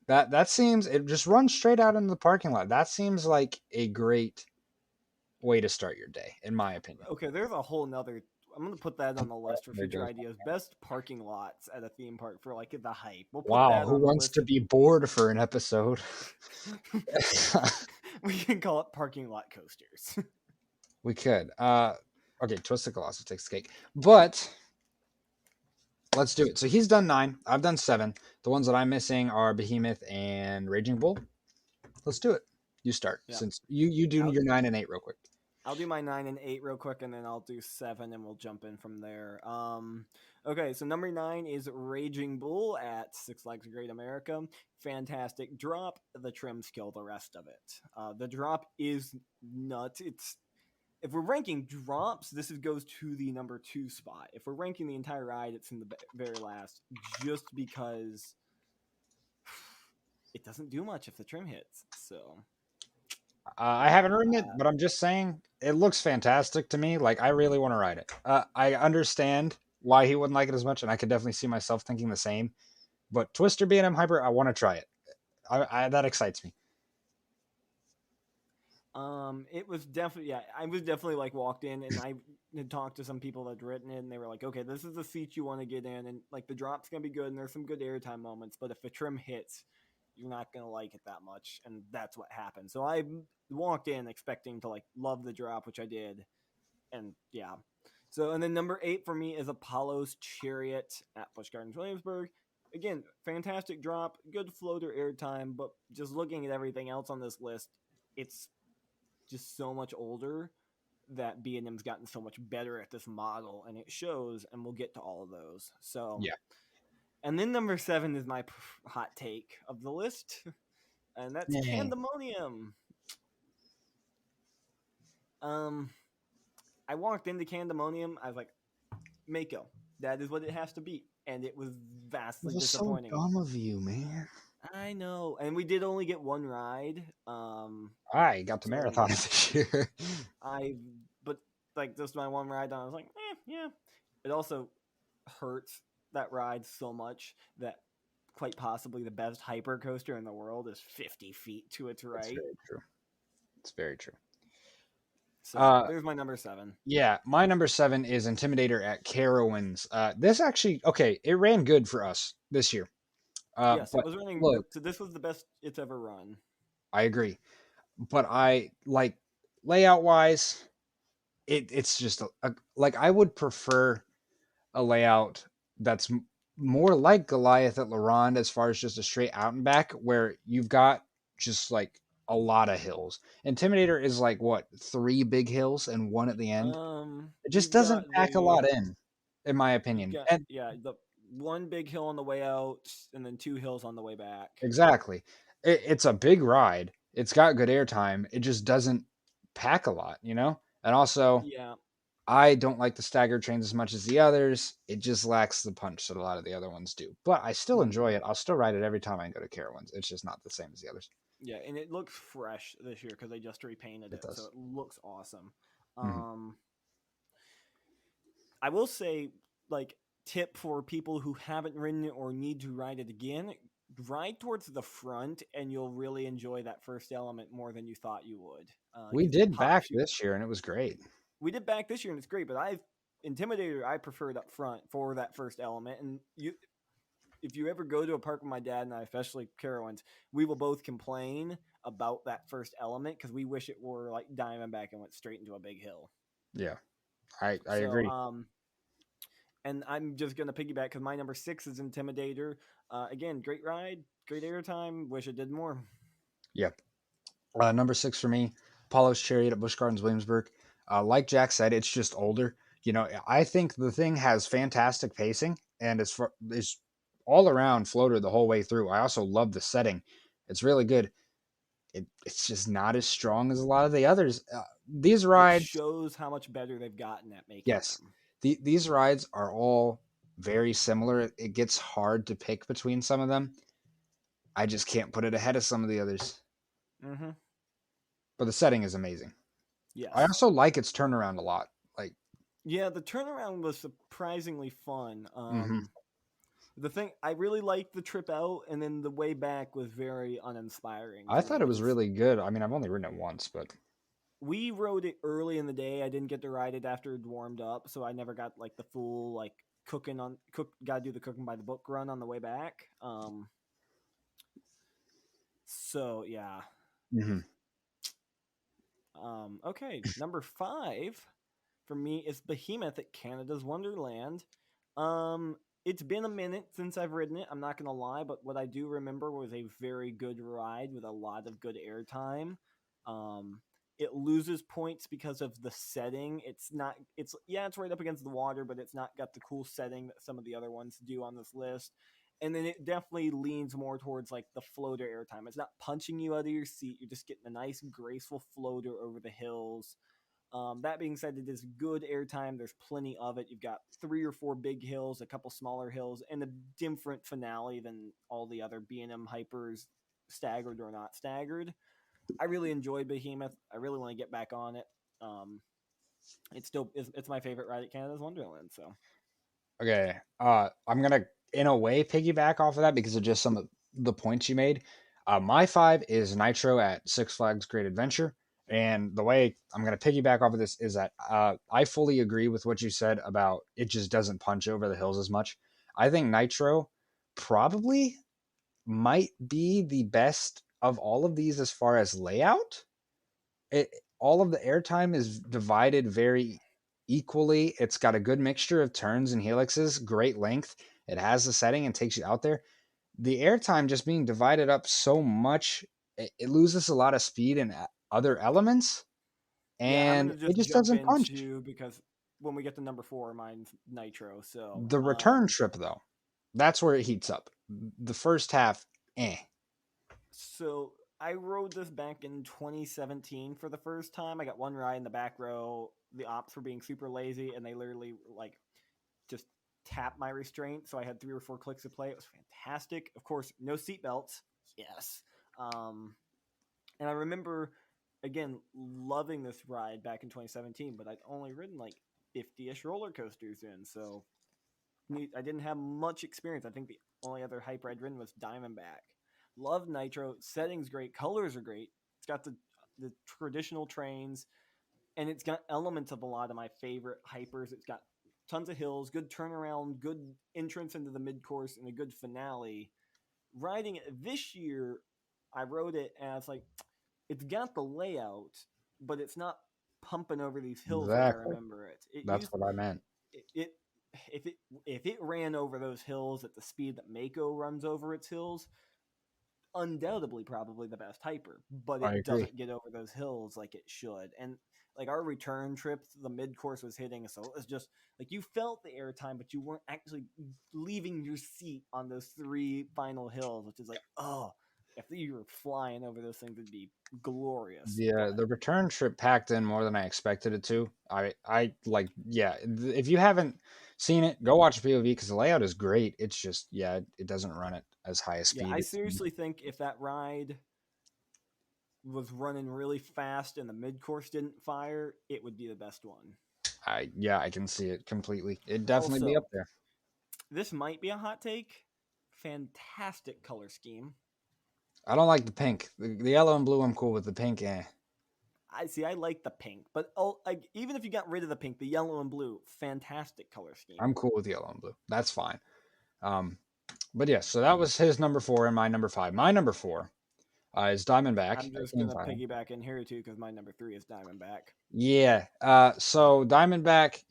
That seems it just runs straight out into the parking lot. That seems like a great way to start your day, in my opinion. Okay, there's a whole nother. I'm gonna put that on the list for There future goes. ideas. Best parking lots at a theme park for like the hype. We'll put Wow, that who on the wants list. to be bored for an episode? We can call it parking lot coasters. We could. Okay, Twisted Colossus takes the cake. But let's do it. So he's done 9. I've done 7. The ones that I'm missing are Behemoth and Raging Bull. Let's do it. You start, Yeah. since you do your 9 and 8 real quick. I'll do my 9 and 8 real quick, and then I'll do 7, and we'll jump in from there. Okay, so number 9 is Raging Bull at Six Flags Great America. Fantastic drop. The trims kill the rest of it. The drop is nuts. If we're ranking drops, this goes to the number 2 spot. If we're ranking the entire ride, it's in the very last, just because it doesn't do much if the trim hits. So I haven't ridden it, but I'm just saying it looks fantastic to me. Like, I really want to ride it. I understand why he wouldn't like it as much, and I could definitely see myself thinking the same. But Twister B&M Hyper, I want to try it. That excites me. It was definitely, yeah, I was definitely like walked in and I had talked to some people that had written it and they were like, okay, this is the seat you want to get in, and like the drop's gonna be good and there's some good airtime moments, but if the trim hits, you're not gonna like it that much, and that's what happened. So I walked in expecting to like love the drop, which I did, and yeah. So and then number 8 for me is Apollo's Chariot at Busch Gardens Williamsburg. Again, fantastic drop, good floater airtime, but just looking at everything else on this list, it's just so much older that B&M's gotten so much better at this model, and it shows, and we'll get to all of those. So Yeah. And then number 7 is my hot take of the list, and that's Pandemonium. I walked into Candemonium. I was like, Mako. That is what it has to be. And it was vastly It was so disappointing. dumb of you, man. I know. And we did only get one ride. I got the So marathon this year. but like just my one ride, I was like, yeah. It also hurts that ride so much that quite possibly the best hyper coaster in the world is 50 feet to its That's right. very true. It's very true. So there's my number 7. Yeah, my number 7 is Intimidator at Carowinds. This actually, okay, it ran good for us this year. Yes, it But was running. look, So this was the best it's ever run. I agree. But I like layout wise, it's just like I would prefer a layout that's more like Goliath at La Ronde as far as just a straight out and back where you've got just like a lot of hills. Intimidator is like what, 3 big hills and one at the end. It just You've doesn't got pack a lot in my you've opinion. got And the one big hill on the way out, and then 2 hills on the way back. exactly, it's a big ride. It's got good airtime. It just doesn't pack a lot, you know. And also, Yeah. I don't like the staggered trains as much as the others. It just lacks the punch that a lot of the other ones do. But I still enjoy it. I'll still ride it every time I go to Carowinds. It's just not the same as the others. Yeah, and it looks fresh this year because they just repainted It it, so does. it looks awesome. Mhm. I will say, like, tip for people who haven't ridden it or need to ride it again: ride towards the front, and you'll really enjoy that first element more than you thought you would. We 'Cause it did back pops you. this year, and it was great. We did back this year, and it's great. But Intimidator, I preferred up front for that first element, and if you ever go to a park with my dad and I, especially Carowinds, we will both complain about that first element because we wish it were like Diamondback and went straight into a big hill. Yeah, I So, agree. And I'm just gonna piggyback because my number 6 is Intimidator. Again, great ride, great airtime. Wish it did more. Yeah. Number 6 for me, Apollo's Chariot at Busch Gardens Williamsburg. Like Jack said, it's just older. You know, I think the thing has fantastic pacing and is all around floater the whole way through. I also love the setting; it's really good. It's just not as strong as a lot of the others. These It rides, shows how much better they've gotten at making yes, them. these rides are all very similar. It gets hard to pick between some of them. I just can't put it ahead of some of the others. Mm-hmm. But the setting is amazing. I Yes. also like its turnaround a lot. Like, Yeah, the turnaround was surprisingly fun. mhm. The thing I really liked the trip out, and then the way back was very uninspiring I to me thought it was because really good. I mean, I've only ridden it once, but we rode it early in the day. I didn't get to ride it after it warmed up, so I never got like the full like gotta do the cooking by the book run on the way back. So yeah. mhm. Okay, number 5 for me is Behemoth at Canada's Wonderland. Um, it's been a minute since I've ridden it. I'm not gonna lie, but what I do remember was a very good ride with a lot of good airtime. Um, it loses points because of the setting. It's not. It's yeah, it's right up against the water, but it's not got the cool setting that some of the other ones do on this list. And then it definitely leans more towards like the floater airtime. It's not punching you out of your seat. You're just getting a nice, graceful floater over the hills. That being said, it is good airtime. There's plenty of it. You've got 3 or 4 big hills, a couple smaller hills, and a different finale than all the other B&M hypers, staggered or not staggered. I really enjoyed Behemoth. I really want to get back on it. It's my favorite ride at Canada's Wonderland. So Okay. I'm gonna, in a way, piggyback off of that because of just some of the points you made. My 5 is Nitro at Six Flags Great Adventure, and the way I'm gonna piggyback off of this is that I fully agree with what you said about it just doesn't punch over the hills as much. I think Nitro probably might be the best of all of these as far as layout. All of the airtime is divided very equally. It's got a good mixture of turns and helixes, great length. It has the setting and takes you out there. The airtime just being divided up so much, it loses a lot of speed and other elements, yeah, I'm and gonna it just just jump doesn't punch. into because when we get to number 4, mine's Nitro. So The return trip, though, that's where it heats up. The first half, eh. I rode this back in 2017 for the first time. I got one ride in the back row. the ops were being super lazy, and they literally like just tapped my restraint, so I had 3 or 4 clicks to play. It was fantastic. Of course, no seatbelts. Yes. And I remember, again, loving this ride back in 2017, but I'd only ridden like 50-ish roller coasters in, so I didn't have much experience. I think the only other hype I'd ridden was Diamondback. Love Nitro. Setting's great. Colors are great. It's got the traditional trains, and it's got elements of a lot of my favorite hypers. It's got tons of hills, good turnaround, good entrance into the mid-course, and a good finale. Riding it this year, I rode it, and I was like, it's got the layout, but it's not pumping over these hills like I Exactly. remember it. That's what I meant. It if it ran over those hills at the speed that Mako runs over its hills, undoubtedly probably the best hyper, but I it agree. doesn't get over those hills like it should. And like our return trip, the mid course was hitting, so it was just like you felt the airtime, but you weren't actually leaving your seat on those 3 final hills, which is like, oh, if you were flying over those things, it'd be glorious. Yeah, the return trip packed in more than I expected it to. I like, yeah. If you haven't seen it, go watch POV because the layout is great. It's just, yeah, it doesn't run at as high a speed. I seriously think if that ride was running really fast and the mid course didn't fire, it would be the best one. I can see it completely. It'd definitely be Also, up there. This might be a hot take. Fantastic color scheme. I don't like the pink. The yellow and blue, I'm cool with. The pink, eh. I like the pink, but even if you got rid of the pink, the yellow and blue, fantastic color scheme. I'm cool with yellow and blue. That's fine. But yeah, so that was his number 4 and my number 5. My number 4 is Diamondback. I'm just gonna piggyback in here too because my number 3 is Diamondback. Yeah. So Diamondback,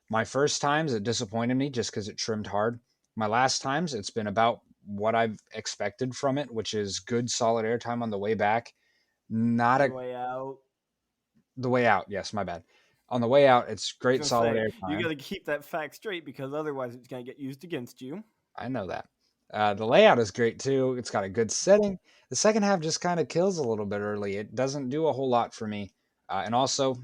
my first times it disappointed me just because it trimmed hard. My last times it's been about what I've expected from it, which is good solid airtime on the way back. Way out. The way out, yes, my bad. On the way out, it's great solid airtime. You got to keep that fact straight because otherwise it's going to get used against you. I know that. The layout is great too. It's got a good setting. The second half just kind of kills a little bit early. It doesn't do a whole lot for me. And also,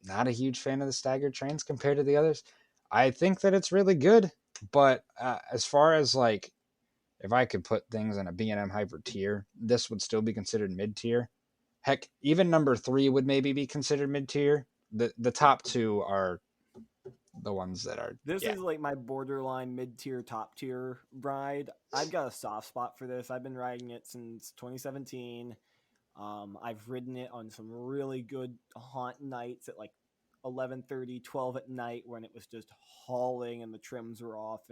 not a huge fan of the staggered trains compared to the others. I think that it's really good, but as far as like, if I could put things in a B&M hyper tier, this would still be considered mid tier. Heck, even number 3 would maybe be considered mid tier. The top 2 are the ones that are. This is like my borderline mid tier, top tier ride. I've got a soft spot for this. I've been riding it since 2017. I've ridden it on some really good haunt nights at like 11:30, 12 at night when it was just hauling and the trims were off,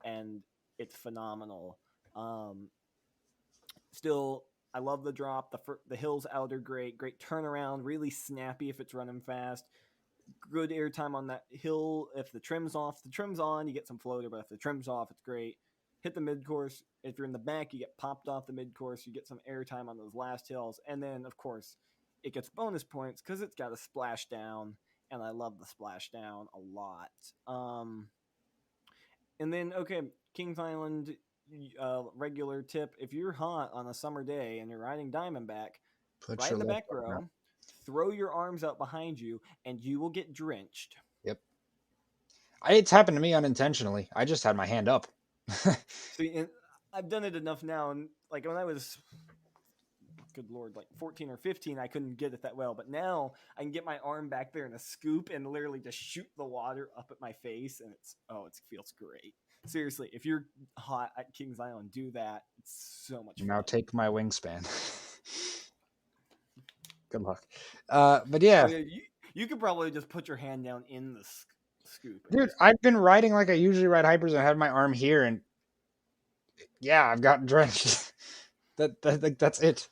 and it's phenomenal. Still, I love the drop. The hills out are great. Great turnaround. Really snappy if it's running fast. Good airtime on that hill. If the trim's off, the trim's on, you get some floater, but if the trim's off, it's great. Hit the mid-course. If you're in the back, you get popped off the mid-course. You get some airtime on those last hills. And then, of course, it gets bonus points because it's got a splashdown, and I love the splashdown a lot. And then, okay, Kings Island, regular tip. If you're hot on a summer day and you're riding Diamondback, right in the back row, throw your arms out behind you, and you will get drenched. Yep. It's happened to me unintentionally. I just had my hand up. See, I've done it enough now, and like when I was, good lord, like 14 or 15, I couldn't get it that well, but now I can get my arm back there in a scoop and literally just shoot the water up at my face, and it feels great. Seriously, if you're hot at Kings Island, do that. It's so much fun. Now take my wingspan. Good luck. But yeah. You could probably just put your hand down in the scoop. Dude, I've been riding like I usually ride hypers, and I had my arm here, and yeah, I've gotten drenched. That's it.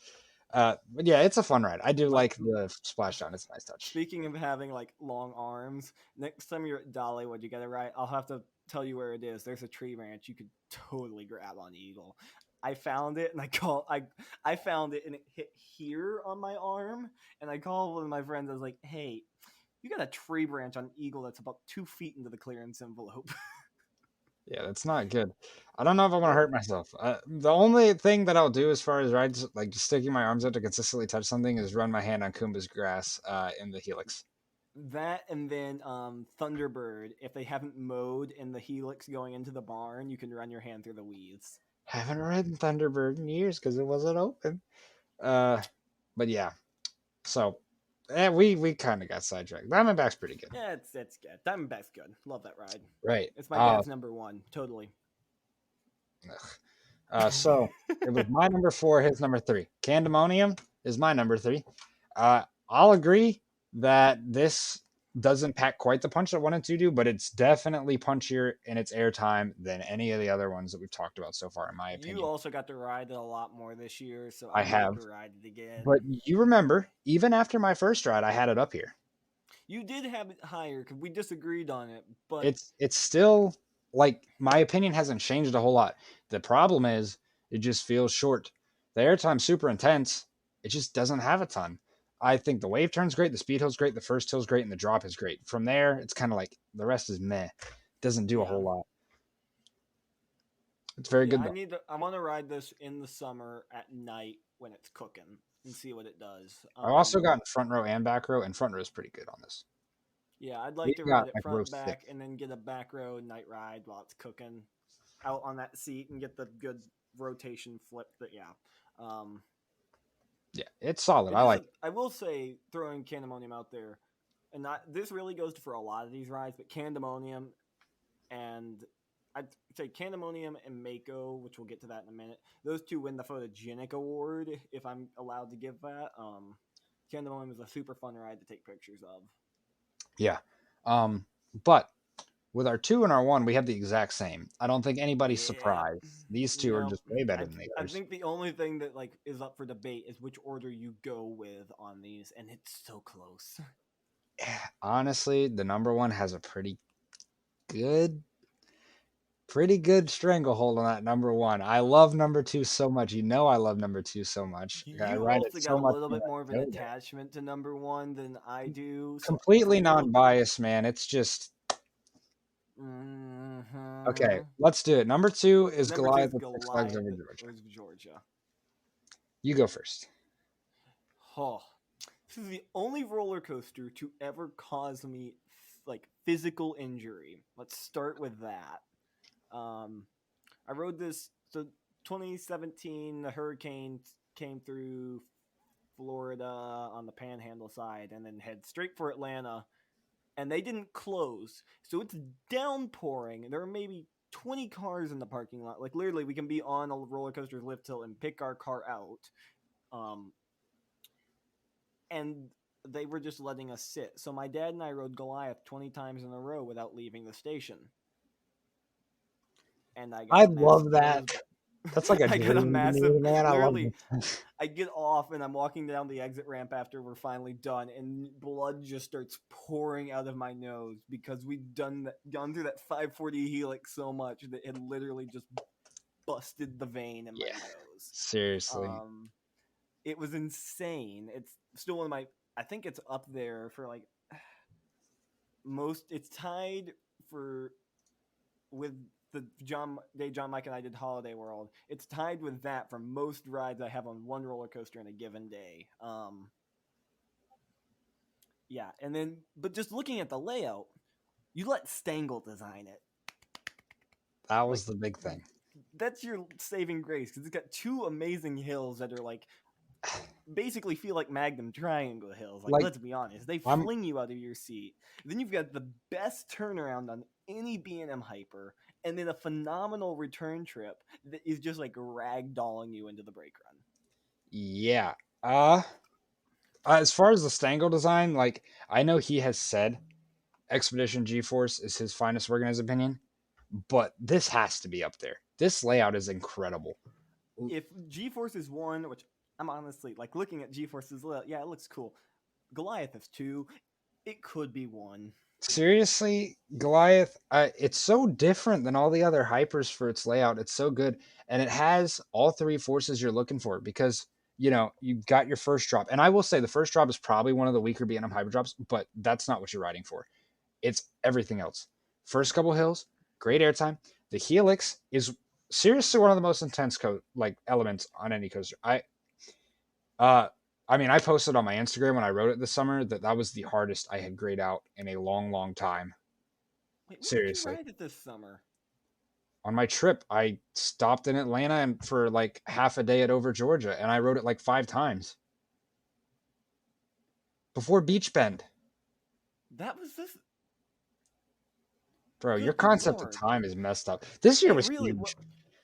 But yeah, it's a fun ride. I do like the splashdown. It's a nice touch. Speaking of having like long arms, next time you're at Dollywood, you get it right. I'll have to tell you where it is. There's a tree branch you could totally grab on Eagle. I found it, and I found it, and it hit here on my arm, and I called one of my friends. I was like, "Hey, you got a tree branch on Eagle that's about 2 feet into the clearance envelope." Yeah, that's not good. I don't know if I'm gonna hurt myself. The only thing that I'll do as far as rides, like just sticking my arms out to consistently touch something, is run my hand on Kumba's grass in the Helix. That and then Thunderbird. If they haven't mowed in the helix going into the barn, you can run your hand through the weeds. Haven't ridden Thunderbird in years because it wasn't open. But yeah, so we kind of got sidetracked. Diamondback's pretty good, Yeah, it's good. Diamondback's good. Love that ride. right? It's my dad's number one. Totally. So it was my number 4, his number 3. Candemonium is my number 3. I'll agree that this doesn't pack quite the punch that 1 and 2 do, but it's definitely punchier in its airtime than any of the other ones that we've talked about so far, in my opinion. You also got to ride it a lot more this year, so I I'd have. like to ride it again. But you remember, even after my first ride, I had it up here. You did have it higher because we disagreed on it, but It's still, like, my opinion hasn't changed a whole lot. The problem is it just feels short. The airtime's super intense. It just doesn't have a ton. I think the wave turn's great, the speed hill's great, the first hill's great, and the drop is great. From there, it's kind of like the rest is meh. Doesn't do a whole lot. It's very good though. I want to ride this in the summer at night when it's cooking and see what it does. I've also gotten front row and back row, and front row is pretty good on this. Yeah, I'd like to ride it front back and then get a back row night ride while it's cooking out on that seat and get the good rotation flip. That yeah, it's solid. I like it. I will say, throwing Candemonium out there, and this really goes for a lot of these rides, but Candemonium and I'd say Candemonium and Mako, which we'll get to that in a minute. Those two win the photogenic award, if I'm allowed to give that. Candemonium is a super fun ride to take pictures of. Yeah. But with our 2 and our 1, we have the exact same. I don't think anybody's surprised. These two are just way better than the others. I think the only thing that is up for debate is which order you go with on these, and it's so close. Honestly, the number 1 has a pretty good stranglehold on that number 1. I love number 2 so much. You know I love number 2 so much. I ride it so got much a little bit more of an attachment to number 1 than I do. So completely non-biased, man. It's just okay. Let's do it. Number 2 is Goliath with 6 legs over Georgia. You go first. Oh, this is the only roller coaster to ever cause me physical injury. Let's start with that. I rode this. So 2017, the hurricane came through Florida on the Panhandle side, and then head straight for Atlanta. And they didn't close, so it's downpouring. There are maybe 20 cars in the parking lot. Like literally, we can be on a roller coaster's lift hill and pick our car out. And they were just letting us sit. So my dad and I rode Goliath 20 times in a row without leaving the station. And I love that. That's like a I got a massive, man. literally, I get off and I'm walking down the exit ramp after we're finally done, and blood just starts pouring out of my nose because we'd gone through that 540 helix so much that it literally just busted the vein in my nose. Seriously. It was insane. It's still one of my, I think it's up there for it's tied with the John, Mike, and I did Holiday World. It's tied with that for most rides I have on one roller coaster in a given day. Yeah, and then, but just looking at the layout, you let Stengel design it. That was the big thing. That's your saving grace, because it's got 2 amazing hills that are basically feel like Magnum Triangle hills. Let's be honest, they fling you out of your seat. Then you've got the best turnaround on any B&M hyper, and then a phenomenal return trip that is just ragdolling you into the brake run. Yeah. As far as the Stengel design, I know he has said Expedition G-Force is his finest work in his opinion, but this has to be up there. This layout is incredible. If G-Force is 1, which I'm honestly looking at G-Force's layout, yeah, it looks cool. Goliath is 2. It could be 1. Seriously, Goliath, it's so different than all the other hypers for its layout. It's so good, and it has all 3 forces you're looking for because you've got your first drop. And I will say the first drop is probably one of the weaker B&M hyper drops, but that's not what you're riding for. It's everything else. First couple hills, great airtime. The helix is seriously one of the most intense elements on any coaster. I mean, I posted on my Instagram when I rode it this summer that was the hardest I had grayed out in a long, long time. Wait, where did you Seriously. ride it this summer? On my trip, I stopped in Atlanta and for like half a day at Over Georgia, and I rode it like 5 times before Beach Bend. That was this. Bro, your Good concept of lord. time is messed up. This year It was really. huge.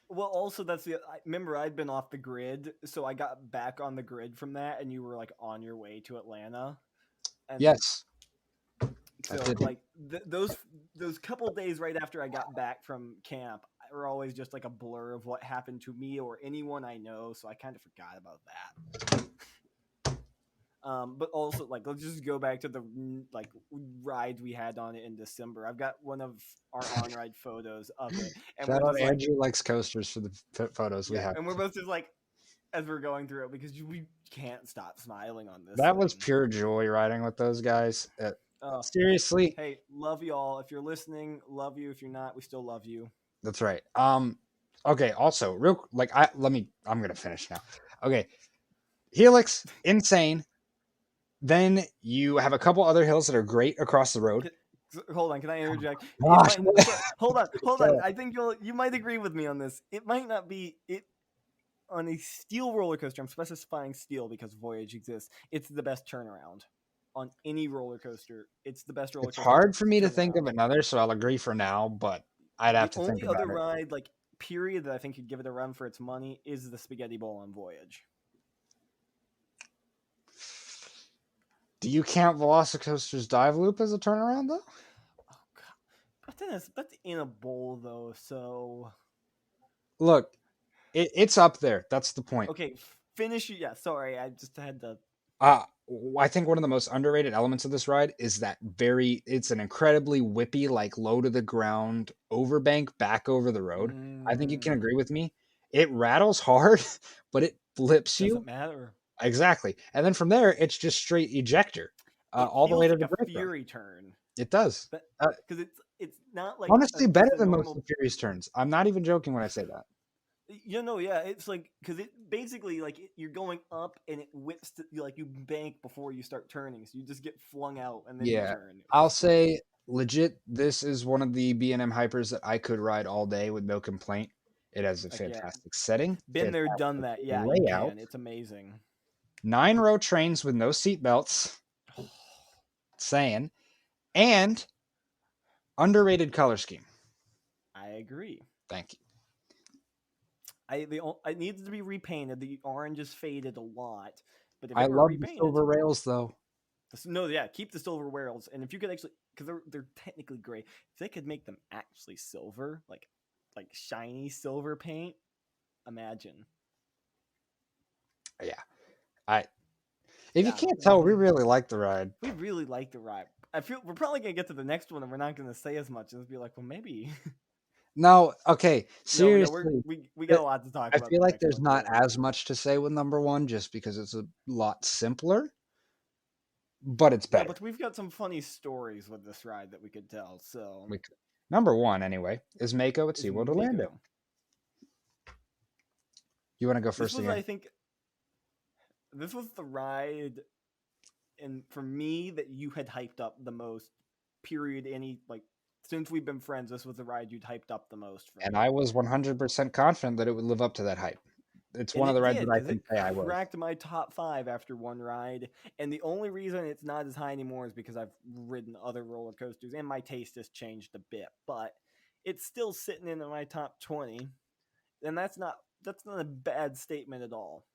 Well, also that's the. I remember I'd been off the grid, so I got back on the grid from that, and you were like on your way to Atlanta, and Yes, I so did. like those couple days right after I got back from camp were always just like a blur of what happened to me or anyone I know, so I kind of forgot about that. But also, like, let's just go back to the like rides we had on it in December. I've got one of our on-ride photos of it, and we're Shout out just like, Andrew likes coasters for the photos we yeah, have. and we're both just like, as we're going through it, because we can't stop smiling on this. That was thing. pure joy riding with those guys. Oh, Seriously, hey, love you all. If you're listening, love you. If you're not, we still love you. that's right. Okay. Also, I'm gonna finish now. Okay, Helix, insane. Then you have a couple other hills that are great across the road. Hold on, can I interject? Gosh, Hold on. I think you might agree with me on this. It might not be it on a steel roller coaster. I'm specifying steel because Voyage exists. It's the best turnaround on any roller coaster. It's the best roller it's coaster. hard for me to think of turnaround. another, so I'll agree for now, but I'd have to The think only about other it. ride, like period, that I think could give it a run for its money is the Spaghetti Bowl on Voyage. Do you count Velocicoaster's dive loop as a turnaround though? Oh god, but then that's in a bowl though. So Look, it's up there. That's the point. okay, finish. Yeah, sorry, I just had to. I think one of the most underrated elements of this ride is that it's an incredibly whippy, like low to the ground overbank back over the road. I think you can agree with me. It rattles hard, but it flips you. Doesn't matter. Exactly. And then from there, it's just straight ejector It all the feels way to like the a break room. Fury turn, It does. but because it's not like Honestly, just better a than most normal. of the Furious turns. I'm not even joking when I say that. Yeah, it's like because it basically like you're going up and it whips like you bank before you start turning, so you just get flung out and then you Yeah, turn. I'll say legit. This is one of the B&M hypers that I could ride all day with no complaint. It has a Like yeah, fantastic setting, been there, done fantastic that. Yeah, you layout, can. It's amazing. 9-row trains with no seat belts. Saying, and underrated color scheme. I agree. Thank you. It needs to be repainted. The orange is faded a lot, but if I it were love the repainted, silver rails though. no, yeah, keep the silver rails. And if you could actually, because they're technically gray, if they could make them actually silver, like shiny silver paint, imagine. Yeah, if you Yeah, can't tell, we really like the ride. we really like the ride. I feel we're probably gonna get to the next one, and we're not gonna say as much. And be like, well, maybe. No, okay, No, seriously. we got a lot to talk I about. feel The like next there's one, not too. as much to say with number one just because it's a lot simpler, but it's Yeah, better. but we've got some funny stories with this ride that we could tell. So Number one, anyway, is Mako at is SeaWorld Orlando. Mako. You want to go This first was, again? I think, this was the ride, and for me, that you had hyped up the most. Period. Since we've been friends, this was the ride you'd hyped up the most. For And me. I was 100% confident that it would live up to that hype. It's And one of it the rides did, that I because can it say I was. cracked my top 5 after one ride. And the only reason it's not as high anymore is because I've ridden other roller coasters and my taste has changed a bit. But it's still sitting in my top 20, and that's not a bad statement at all.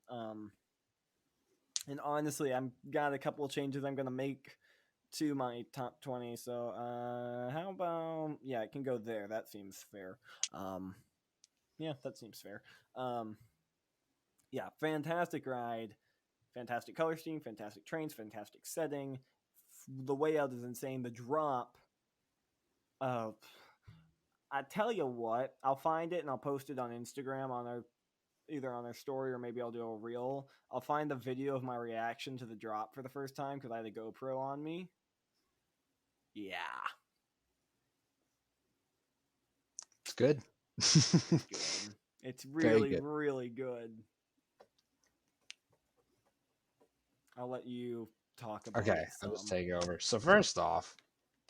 And honestly, I've got a couple of changes I'm gonna make to my top 20. So how about it can go there. That seems fair. Yeah, that seems fair. Yeah, fantastic ride, fantastic color scheme, fantastic trains, fantastic setting. The layout is insane. The drop. Uh, I tell you what, I'll find it and I'll post it on Instagram either on our story or maybe I'll do a reel. I'll find the video of my reaction to the drop for the first time because I had a GoPro on me. Yeah. It's good. Good. It's Very really, good. really good. I'll let you talk about Okay, it. I'll just some. take over. So first off,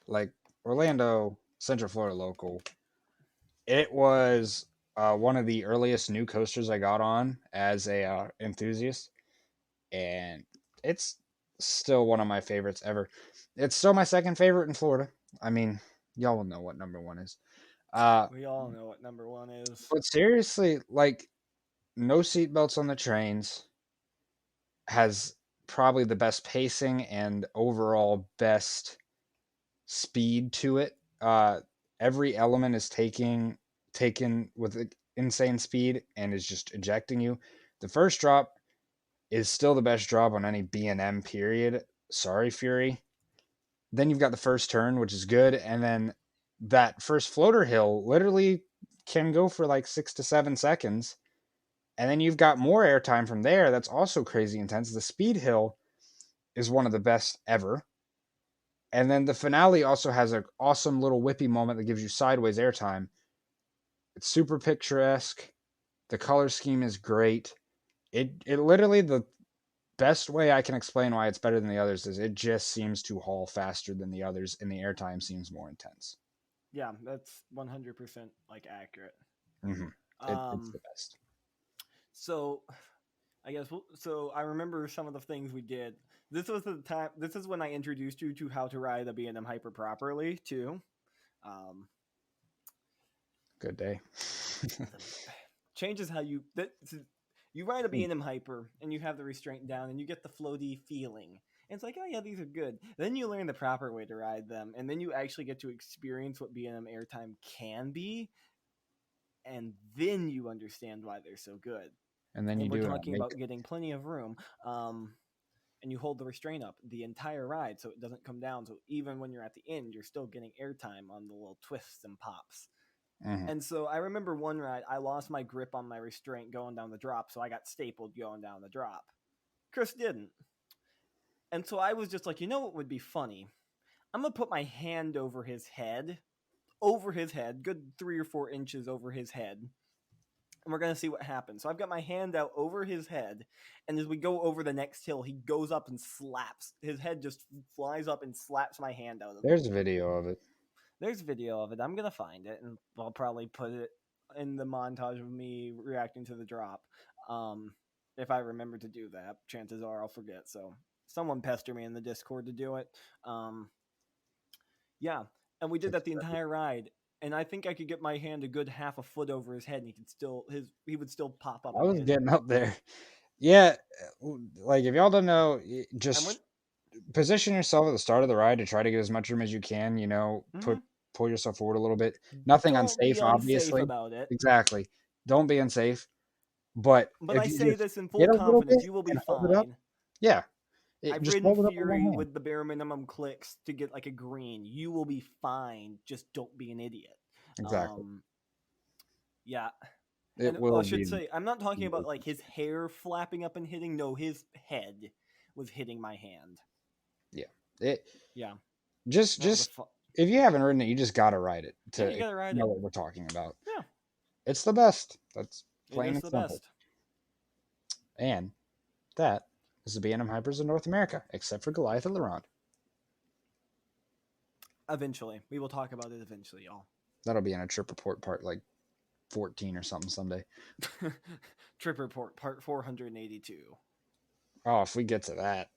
like Orlando, Central Florida local, it was one of the earliest new coasters I got on as a enthusiast, and it's still one of my favorites ever. It's still my second favorite in Florida. I mean, y'all will know what number one is. We all know what number one is. But seriously, like, no seatbelts on the trains has probably the best pacing and overall best speed to it. Every element is taken with insane speed and is just ejecting you. The first drop is still the best drop on any B&M period. Sorry, Fury. Then you've got the first turn, which is good, and then that first floater hill literally can go for like 6 to 7 seconds. And then you've got more airtime from there. That's also crazy intense. The speed hill is one of the best ever. And then the finale also has an awesome little whippy moment that gives you sideways airtime. It's super picturesque. The color scheme is great. It literally, the best way I can explain why it's better than the others is it just seems to haul faster than the others, and the airtime seems more intense. Yeah, that's 100% like accurate. Mm-hmm. It's the best. So, I guess so. I remember some of the things we did. This was the time. This is when I introduced you to how to ride a B&M Hyper properly, too. Good day. Changes how you ride a B&M Hyper and you have the restraint down and you get the floaty feeling. And it's like, oh yeah, these are good. Then you learn the proper way to ride them, and then you actually get to experience what B&M airtime can be, and then you understand why they're so good. And then we're talking about getting plenty of room, and you hold the restraint up the entire ride so it doesn't come down. So even when you're at the end, you're still getting airtime on the little twists and pops. Mm-hmm. And so I remember one ride, I lost my grip on my restraint going down the drop, so I got stapled going down the drop. Chris didn't. And so I was just like, you know what would be funny? I'm going to put my hand over his head, good 3 or 4 inches over his head, and we're going to see what happens. So I've got my hand out over his head, and as we go over the next hill, he goes up and slaps. His head just flies up and slaps my hand out of There's a video of it. There's video of it. I'm going to find it, and I'll probably put it in the montage of me reacting to the drop. If I remember to do that, chances are I'll forget. So someone pester me in the Discord to do it. Yeah, and we did that the entire ride. And I think I could get my hand a good half a foot over his head, and he would still pop up. I was getting up there. Yeah, like if y'all don't know, just position yourself at the start of the ride to try to get as much room as you can. You know, pull yourself forward a little bit. Nothing unsafe, obviously. About it. Exactly. Don't be unsafe. But I say this in full confidence, you will be fine. Yeah. I've ridden Fury with the bare minimum clicks to get like a green. You will be fine. Just don't be an idiot. Exactly. Yeah. I should say, I'm not talking about like his hair flapping up and hitting. No, his head was hitting my hand. Yeah. Just if you haven't ridden it, you just gotta ride it to know what we're talking about. Yeah. It's the best. That's plain and the simple. Best. And that is the B&M Hypers in North America, except for Goliath and Laurent. Eventually. We will talk about it eventually, y'all. That'll be in a trip report part like 14 or something someday. Trip report part 482. Oh, if we get to that.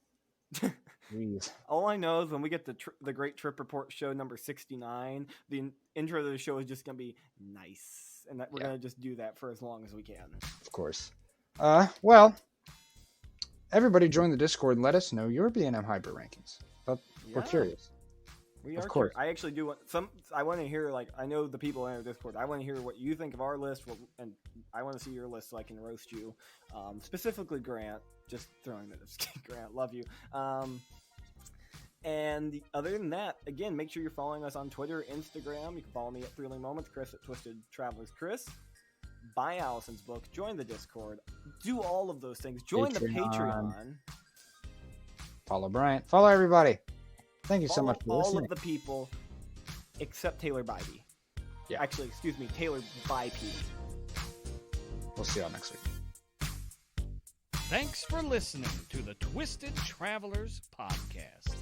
All I know is when we get the Great Trip Report show number 69, the intro to the show is just going to be nice. And that we're going to just do that for as long as we can. Of course. Well, everybody join the Discord and let us know your B&M Hyper rankings. We're curious. We are. Of course. I actually do want I want to hear, like, I know the people in our Discord. I want to hear what you think of our list, and I want to see your list so I can roast you. Specifically, Grant. Just throwing that. Grant, love you. And other than that, again, make sure you're following us on Twitter, Instagram. You can follow me at Thrilling Moments, Chris at Twisted Travelers Chris. Buy Allison's book. Join the Discord. Do all of those things. Join the Patreon. Follow Bryant. Follow everybody. Thank you so much for listening. All of the people except Taylor Bybee. Yeah. Actually, excuse me, Taylor Bybee. We'll see y'all next week. Thanks for listening to the Twisted Travelers Podcast.